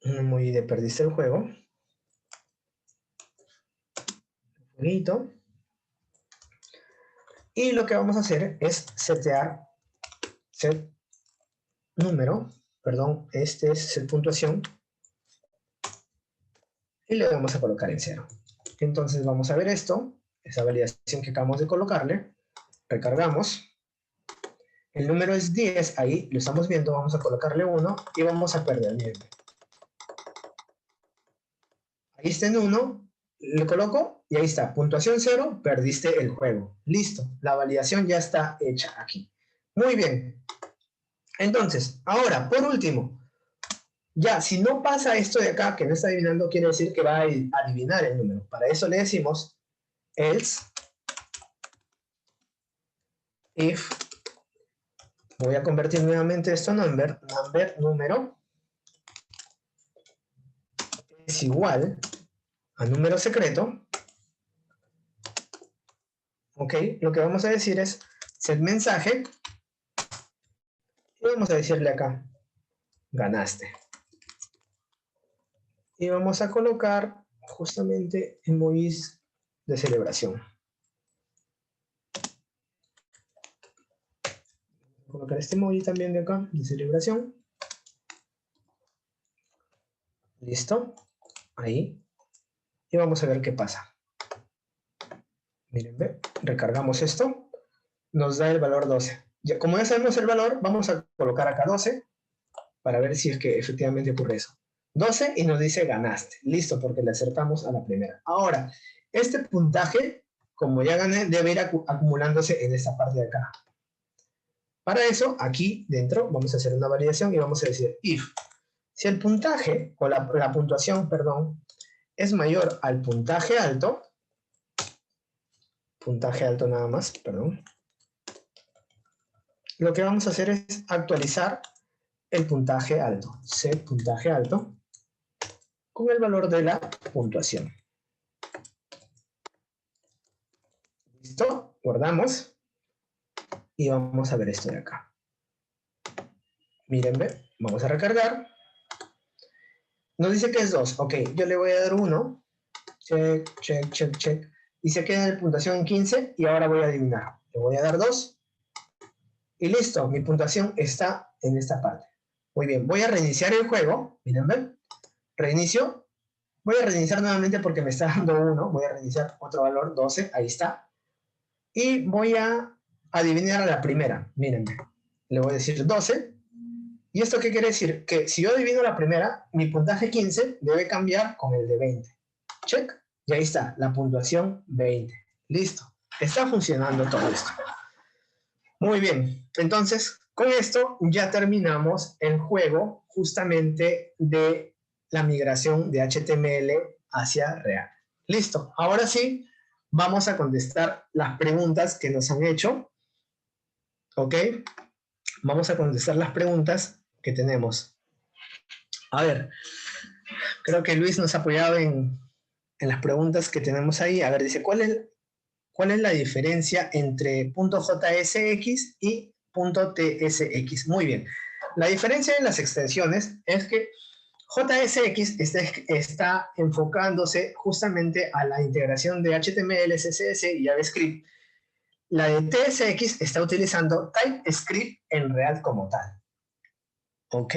Un emoji de perdiste el juego. Bonito. Y lo que vamos a hacer es setear set número, perdón, este es set puntuación, y le vamos a colocar en 0. Entonces vamos a ver esto, esa validación que acabamos de colocarle, recargamos, el número es 10, ahí lo estamos viendo, vamos a colocarle 1 y vamos a perder, miren. Ahí está en 1, le coloco y ahí está, puntuación 0, perdiste el juego. Listo, la validación ya está hecha aquí. Muy bien. Entonces, ahora, por último, ya, si no pasa esto de acá, que no está adivinando, quiere decir que va a adivinar el número. Para eso le decimos else if, voy a convertir nuevamente esto en number, número, es igual a número secreto. Ok, lo que vamos a decir es set mensaje y vamos a decirle acá, ganaste. Y vamos a colocar justamente emojis de celebración. Voy a colocar este emoji también de acá, de celebración. Listo, ahí. Y vamos a ver qué pasa. Miren, ¿ve? Recargamos esto, nos da el valor 12. Ya, como ya sabemos el valor, vamos a colocar acá 12 para ver si es que efectivamente ocurre eso. 12 y nos dice ganaste. Listo, porque le acertamos a la primera. Ahora, este puntaje, como ya gané, debe ir acumulándose en esta parte de acá. Para eso, aquí dentro, vamos a hacer una variación y vamos a decir if. Si el puntaje, o la puntuación, perdón, es mayor al puntaje alto nada más, perdón, lo que vamos a hacer es actualizar el puntaje alto, set puntaje alto, con el valor de la puntuación. ¿Listo? Guardamos y vamos a ver esto de acá. Miren, vamos a recargar. Nos dice que es 2. Ok, yo le voy a dar 1. Check, check, check, check. Y se queda en puntuación en 15 y ahora voy a adivinar. Le voy a dar 2. Y listo, mi puntuación está en esta parte. Muy bien, voy a reiniciar el juego. Miren, ven. Reinicio. Voy a reiniciar nuevamente porque me está dando 1. Voy a reiniciar otro valor, 12. Ahí está. Y voy a adivinar a la primera. Miren, le voy a decir 12. ¿Y esto qué quiere decir? Que si yo adivino la primera, mi puntaje 15 debe cambiar con el de 20. Check. Y ahí está, la puntuación 20. Listo. Está funcionando todo esto. Muy bien. Entonces, con esto ya terminamos el juego justamente de la migración de HTML hacia React. Listo. Ahora sí, vamos a contestar las preguntas que nos han hecho. ¿Ok? Vamos a contestar las preguntas que tenemos. A ver, creo que Luis nos ha apoyado en las preguntas que tenemos ahí. A ver, dice, ¿cuál es la diferencia entre .jsx y .tsx? Muy bien. La diferencia en las extensiones es que JSX está enfocándose justamente a la integración de HTML, CSS y JavaScript. La de TSX está utilizando TypeScript en React como tal. Ok,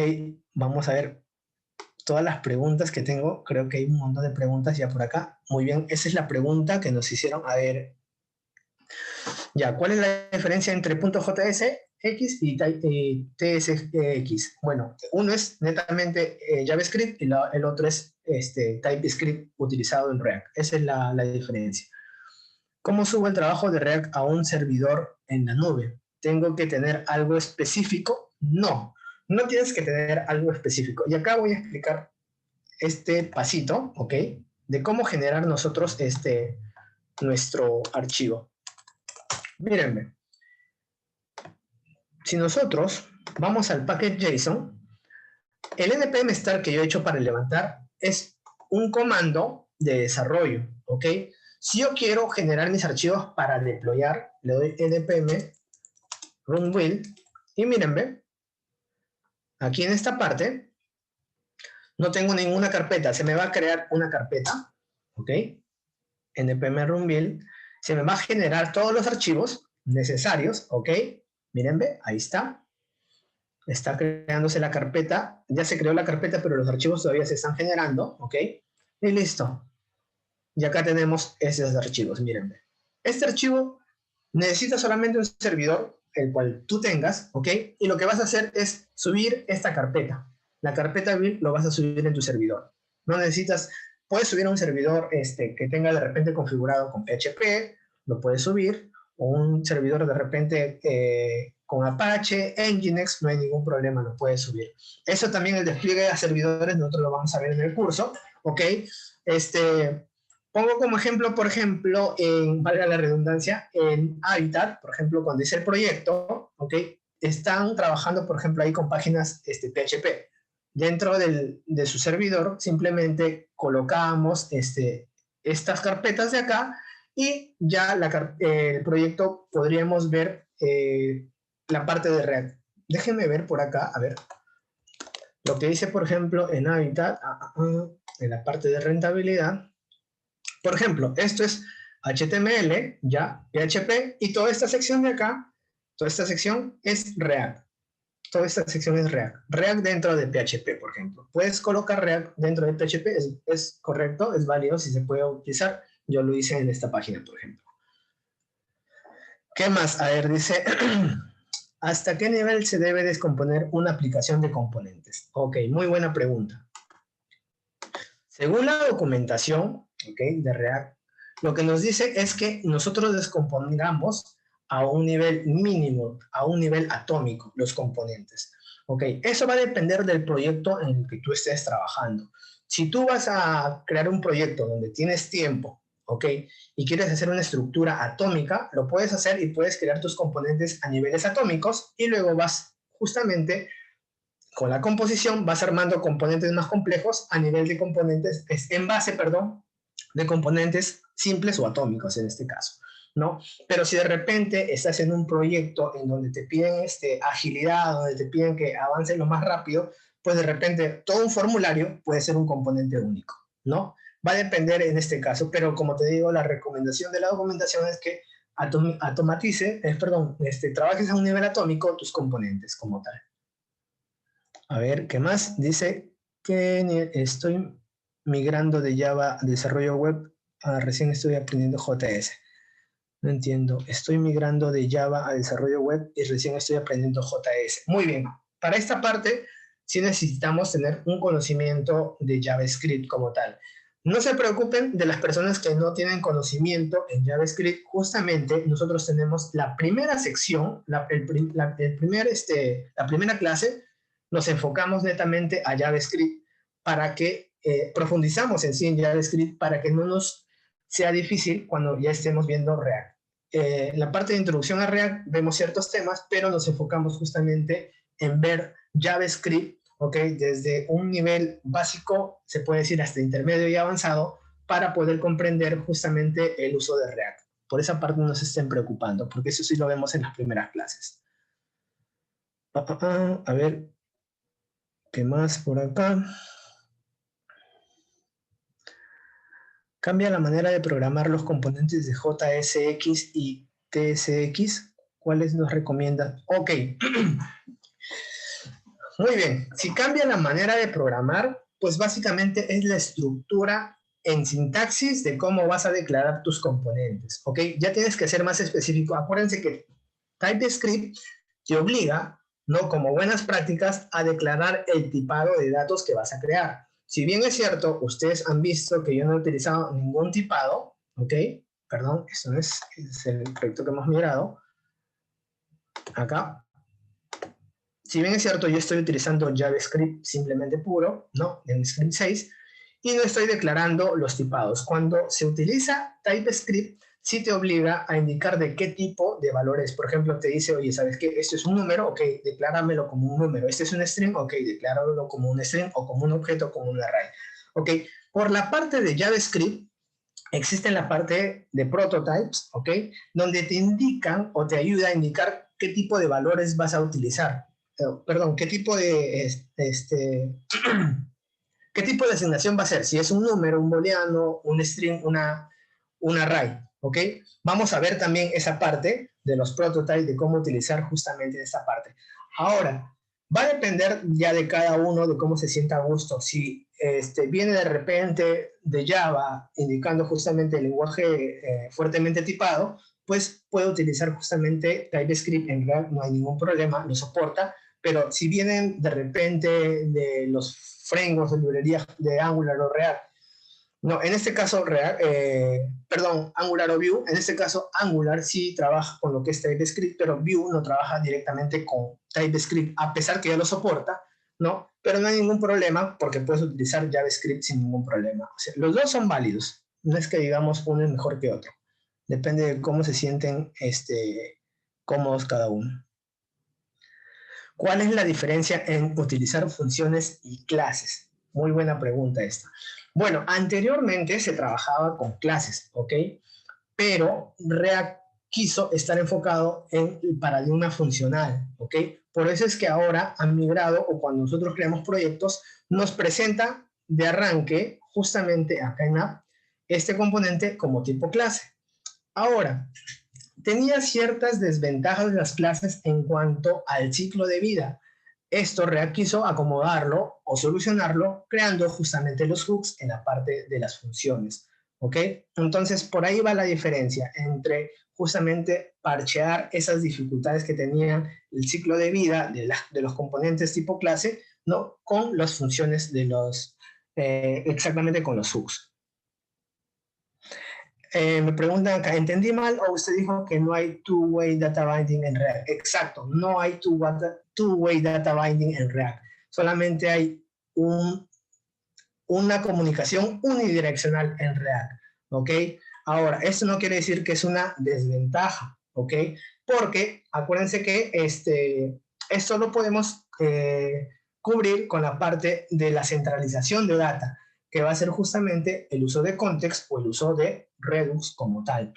vamos a ver todas las preguntas que tengo. Creo que hay un montón de preguntas ya por acá. Muy bien, esa es la pregunta que nos hicieron. A ver, ya, ¿cuál es la diferencia entre .jsx y TSX? Bueno, uno es netamente JavaScript y el otro es TypeScript utilizado en React. Esa es la diferencia. ¿Cómo subo el trabajo de React a un servidor en la nube? ¿Tengo que tener algo específico? No, no tienes que tener algo específico. Y acá voy a explicar este pasito, ¿ok? De cómo generar nosotros nuestro archivo. Mírenme. Si nosotros vamos al package JSON, el npm start que yo he hecho para levantar es un comando de desarrollo, ¿ok? Si yo quiero generar mis archivos para deployar, le doy npm run build y mírenme, aquí en esta parte no tengo ninguna carpeta, se me va a crear una carpeta, ¿ok? npm run build, se me va a generar todos los archivos necesarios, ¿ok? Mírenme, ahí está. Está creándose la carpeta, ya se creó la carpeta, pero los archivos todavía se están generando, ¿ok? Y listo. Y acá tenemos esos archivos, mírenme. Este archivo necesita solamente un servidor, el cual tú tengas, ¿ok? Y lo que vas a hacer es subir esta carpeta. La carpeta build lo vas a subir en tu servidor. No necesitas, puedes subir a un servidor que tenga de repente configurado con PHP, lo puedes subir, o un servidor de repente con Apache, Nginx, no hay ningún problema, lo puedes subir. Eso también, el despliegue de servidores, nosotros lo vamos a ver en el curso, ¿ok? Pongo como ejemplo, por ejemplo, valga la redundancia, en Habitat, por ejemplo, cuando hice el proyecto, ¿ok? Están trabajando, por ejemplo, ahí con páginas PHP. Dentro de su servidor, simplemente colocamos estas carpetas de acá y ya el proyecto podríamos ver la parte de React. Déjenme ver por acá, a ver. Lo que hice, por ejemplo, en Habitat, en la parte de rentabilidad. Por ejemplo, esto es HTML, ya, PHP, y toda esta sección de acá, toda esta sección es React. Toda esta sección es React. React dentro de PHP, por ejemplo. Puedes colocar React dentro de PHP, es correcto, es válido, si se puede utilizar. Yo lo hice en esta página, por ejemplo. ¿Qué más? A ver, dice, ¿hasta qué nivel se debe descomponer una aplicación de componentes? Ok, muy buena pregunta. Según la documentación, ¿okay?, de React, lo que nos dice es que nosotros descompongamos a un nivel mínimo, a un nivel atómico, los componentes. ¿Ok? Eso va a depender del proyecto en el que tú estés trabajando. Si tú vas a crear un proyecto donde tienes tiempo, ¿ok?, y quieres hacer una estructura atómica, lo puedes hacer y puedes crear tus componentes a niveles atómicos y luego vas justamente con la composición, vas armando componentes más complejos a nivel de componentes, en base, perdón, de componentes simples o atómicos en este caso, ¿no? Pero si de repente estás en un proyecto en donde te piden agilidad, donde te piden que avance lo más rápido, pues de repente todo un formulario puede ser un componente único, ¿no? Va a depender en este caso, pero como te digo, la recomendación de la documentación es que trabajes a un nivel atómico tus componentes como tal. A ver, ¿qué más? Dice que estoy migrando de Java a desarrollo web. Recién estoy aprendiendo JS. No entiendo. Estoy migrando de Java a desarrollo web y recién estoy aprendiendo JS. Muy bien. Para esta parte, sí necesitamos tener un conocimiento de JavaScript como tal. No se preocupen de las personas que no tienen conocimiento en JavaScript. Justamente nosotros tenemos la primera sección, la primera clase, nos enfocamos netamente a JavaScript para que profundizamos en sí en JavaScript para que no nos sea difícil cuando ya estemos viendo React. En la parte de introducción a React vemos ciertos temas, pero nos enfocamos justamente en ver JavaScript, ¿ok?, desde un nivel básico, se puede decir hasta intermedio y avanzado, para poder comprender justamente el uso de React. Por esa parte no se estén preocupando, porque eso sí lo vemos en las primeras clases. A ver, ¿qué más por acá? Cambia la manera de programar los componentes de JSX y TSX. ¿Cuáles nos recomiendan? Ok. Muy bien. Si cambia la manera de programar, pues básicamente es la estructura en sintaxis de cómo vas a declarar tus componentes. Ok. Ya tienes que ser más específico. Acuérdense que TypeScript te obliga, ¿no?, como buenas prácticas, a declarar el tipado de datos que vas a crear. Si bien es cierto, ustedes han visto que yo no he utilizado ningún tipado, ¿ok? Perdón, esto no es el proyecto que hemos mirado. Acá. Si bien es cierto, yo estoy utilizando JavaScript simplemente puro, ¿no?, en Script 6, y no estoy declarando los tipados. Cuando se utiliza TypeScript, sí te obliga a indicar de qué tipo de valores. Por ejemplo, te dice, oye, ¿sabes qué? Esto es un número, ok, decláramelo como un número. Este es un string, ok, decláramelo como un string o como un objeto, como un array. Ok, por la parte de JavaScript, existe la parte de prototypes, ok, donde te indican o te ayuda a indicar qué tipo de valores vas a utilizar. Perdón, qué tipo de ¿qué tipo de asignación va a ser? Si es un número, un booleano, un string, un array, ¿ok? Vamos a ver también esa parte de los prototypes, de cómo utilizar justamente esa parte. Ahora, va a depender ya de cada uno, de cómo se sienta a gusto. Si viene de repente de Java, indicando justamente el lenguaje fuertemente tipado, pues puede utilizar justamente TypeScript en React, no hay ningún problema, lo soporta. Pero si vienen de repente de los frameworks de librerías de Angular o React, no, en este caso Angular o Vue, en este caso Angular sí trabaja con lo que es TypeScript, pero Vue no trabaja directamente con TypeScript, a pesar que ya lo soporta, ¿no? Pero no hay ningún problema porque puedes utilizar JavaScript sin ningún problema. O sea, los dos son válidos, no es que digamos uno es mejor que otro. Depende de cómo se sienten cómodos cada uno. ¿Cuál es la diferencia en utilizar funciones y clases? Muy buena pregunta esta. Bueno, anteriormente se trabajaba con clases, ¿ok? Pero React quiso estar enfocado en el paradigma funcional, ¿ok? Por eso es que ahora han migrado, o cuando nosotros creamos proyectos, nos presenta de arranque, justamente acá en App, este componente como tipo clase. Ahora, tenía ciertas desventajas de las clases en cuanto al ciclo de vida. Esto React quiso acomodarlo o solucionarlo creando justamente los hooks en la parte de las funciones. ¿Ok? Entonces, por ahí va la diferencia entre justamente parchear esas dificultades que tenían el ciclo de vida de los componentes tipo clase, ¿no?, con las funciones de exactamente con los hooks. Me preguntan acá, ¿entendí mal o usted dijo que no hay two-way data binding en React? Exacto, no hay two-way data binding en React. Solamente hay una comunicación unidireccional en React, ¿ok? Ahora, esto no quiere decir que es una desventaja, ¿ok? Porque acuérdense que esto lo podemos cubrir con la parte de la centralización de data, que va a ser justamente el uso de context o el uso de Redux como tal.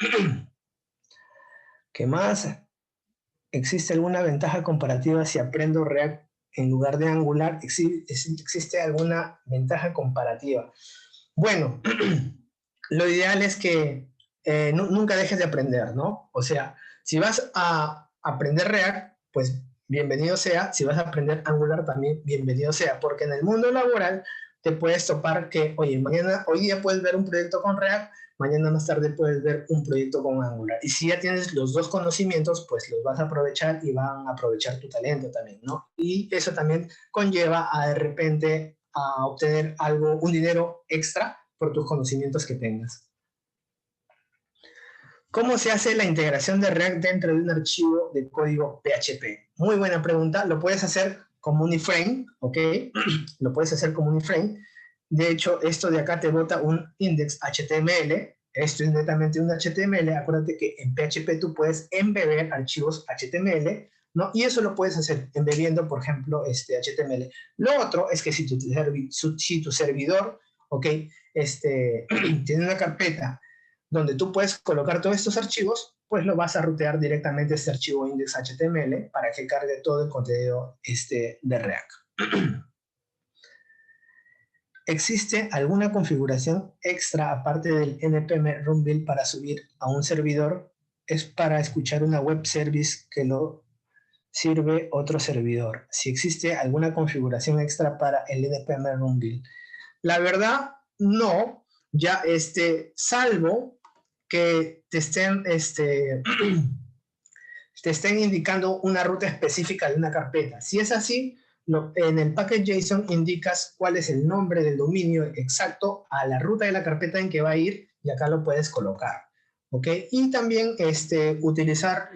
¿Qué más? ¿Existe alguna ventaja comparativa si aprendo React en lugar de Angular? ¿Existe alguna ventaja comparativa? Bueno, lo ideal es que nunca dejes de aprender, ¿no? O sea, si vas a aprender React, pues bienvenido sea. Si vas a aprender Angular también, bienvenido sea. Porque en el mundo laboral te puedes topar que, oye, hoy día puedes ver un proyecto con React, mañana más tarde puedes ver un proyecto con Angular. Y si ya tienes los dos conocimientos, pues los vas a aprovechar y van a aprovechar tu talento también, ¿no? Y eso también conlleva a de repente a obtener un dinero extra por tus conocimientos que tengas. ¿Cómo se hace la integración de React dentro de un archivo de código PHP? Muy buena pregunta. Lo puedes hacer como un iframe, ¿ok? Lo puedes hacer como un iframe. De hecho, esto de acá te bota un index HTML. Esto es netamente un HTML. Acuérdate que en PHP tú puedes embeber archivos HTML, ¿no? Y eso lo puedes hacer embebiendo, por ejemplo, HTML. Lo otro es que si tu servidor, ¿ok? Tiene una carpeta donde tú puedes colocar todos estos archivos, pues lo vas a rutear directamente a este archivo index.html para que cargue todo el contenido de React. ¿Existe alguna configuración extra aparte del npm run build para subir a un servidor? Es para escuchar una web service que lo sirve otro servidor. Si existe alguna configuración extra para el npm run build. La verdad, no. Ya salvo que te estén indicando una ruta específica de una carpeta. Si es así, en el package.json indicas cuál es el nombre del dominio exacto a la ruta de la carpeta en que va a ir y acá lo puedes colocar. ¿Ok? Y también utilizar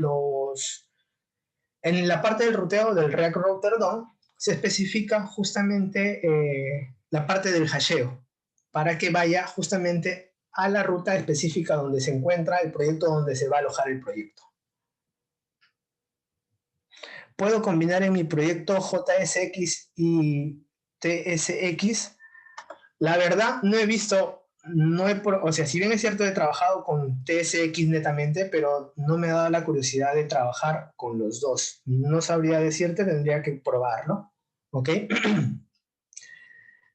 en la parte del ruteo del React Router DOM se especifica justamente la parte del hasheo para que vaya justamente a la ruta específica donde se encuentra el proyecto, donde se va a alojar el proyecto. ¿Puedo combinar en mi proyecto JSX y TSX? La verdad, no he visto, o sea, si bien es cierto, he trabajado con TSX netamente, pero no me ha dado la curiosidad de trabajar con los dos. No sabría decirte, tendría que probarlo. ¿Ok?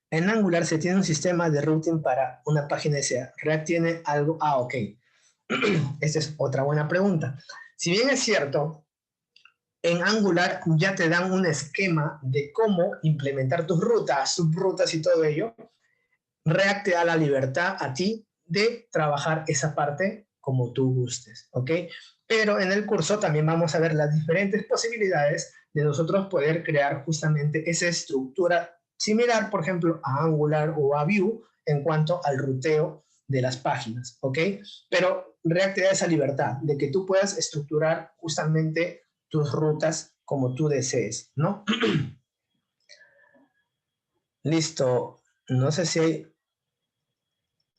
En Angular se tiene un sistema de routing para una página SA. React tiene algo. Ah, ok. Esta es otra buena pregunta. Si bien es cierto, en Angular ya te dan un esquema de cómo implementar tus rutas, subrutas y todo ello. React te da la libertad a ti de trabajar esa parte como tú gustes, ¿ok? Pero en el curso también vamos a ver las diferentes posibilidades de nosotros poder crear justamente esa estructura similar, por ejemplo, a Angular o a Vue en cuanto al ruteo de las páginas, ¿ok? Pero React te da esa libertad de que tú puedas estructurar justamente tus rutas como tú desees, ¿no? Listo. No sé si hay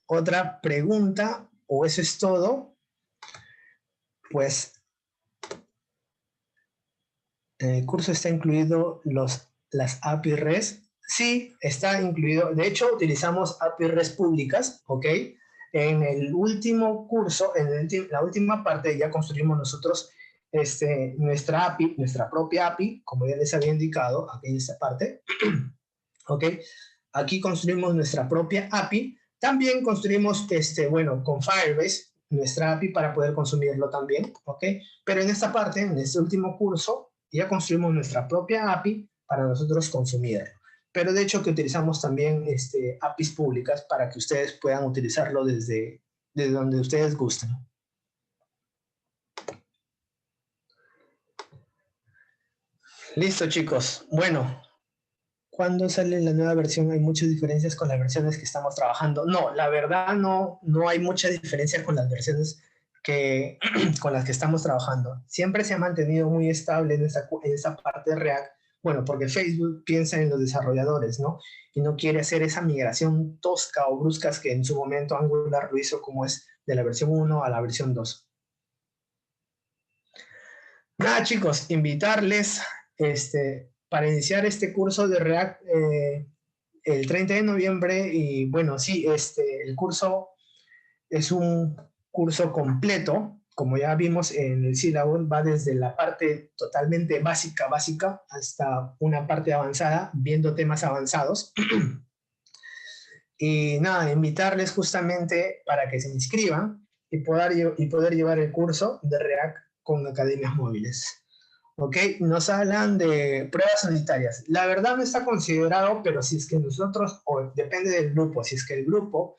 otra pregunta o eso es todo. Pues en el curso está incluido las API REST. Sí, está incluido. De hecho, utilizamos API REST públicas, ¿ok? En el último curso, la última parte, ya construimos nosotros nuestra API, nuestra propia API, como ya les había indicado aquí en esta parte, ¿ok? Aquí construimos nuestra propia API. También construimos, con Firebase, nuestra API para poder consumirlo también, ¿ok? Pero en esta parte, en este último curso, ya construimos nuestra propia API para nosotros consumirlo. Pero de hecho que utilizamos también APIs públicas para que ustedes puedan utilizarlo desde donde ustedes gusten. Listo, chicos. Bueno, ¿cuándo sale la nueva versión? ¿Hay muchas diferencias con las versiones que estamos trabajando? No, la verdad no hay mucha diferencia con las versiones que, con las que estamos trabajando. Siempre se ha mantenido muy estable en esa parte de React. Bueno, porque Facebook piensa en los desarrolladores, ¿no? Y no quiere hacer esa migración tosca o brusca que en su momento Angular lo hizo, como es de la versión 1 a la versión 2. Nada, chicos, invitarles para iniciar este curso de React el 30 de noviembre. Y bueno, sí, el curso es un curso completo. Como ya vimos en el sílabo, va desde la parte totalmente básica hasta una parte avanzada, viendo temas avanzados. Y nada, invitarles justamente para que se inscriban y poder llevar el curso de React con academias móviles. ¿Ok? Nos hablan de pruebas sanitarias. La verdad no está considerado, pero si es que nosotros, o depende del grupo, si es que el grupo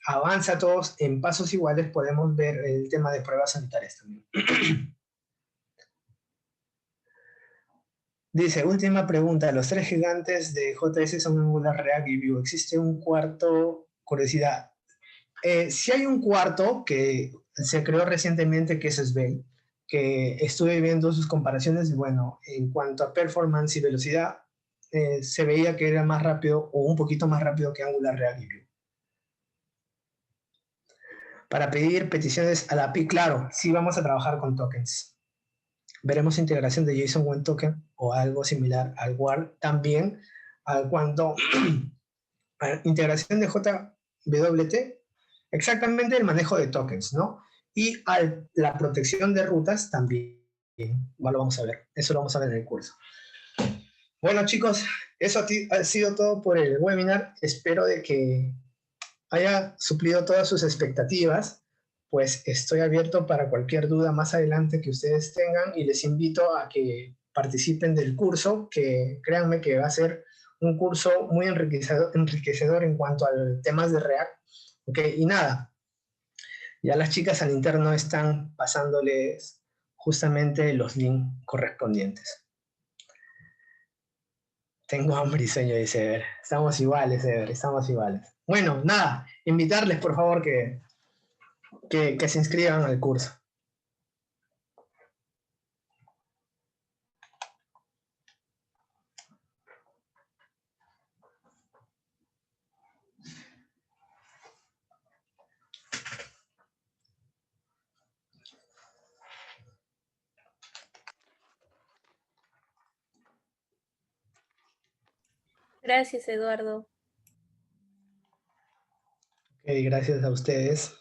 avanza todos en pasos iguales, podemos ver el tema de pruebas sanitarias también. Dice, última pregunta, los tres gigantes de JS son Angular, React y Vue. ¿Existe un cuarto? Curiosidad. Si hay un cuarto que se creó recientemente, que es Sveil, que estuve viendo sus comparaciones y bueno, en cuanto a performance y velocidad, se veía que era más rápido o un poquito más rápido que Angular, React y Vue. Para pedir peticiones a la API, claro, sí vamos a trabajar con tokens. Veremos integración de JSON Web Token o algo similar al WAR también, al cuanto integración de JWT, exactamente el manejo de tokens, ¿no? Y la protección de rutas también. Bueno, vamos a ver, eso lo vamos a ver en el curso. Bueno, chicos, eso ha sido todo por el webinar. Espero de que haya suplido todas sus expectativas. Pues estoy abierto para cualquier duda más adelante que ustedes tengan y les invito a que participen del curso, que créanme que va a ser un curso muy enriquecedor en cuanto a temas de React. Ok, y nada, ya las chicas al interno están pasándoles justamente los links correspondientes. Tengo hambre y sueño, dice Ever. Estamos iguales, Ever, estamos iguales. Bueno, nada, invitarles por favor que se inscriban al curso. Gracias, Eduardo. Ok, gracias a ustedes.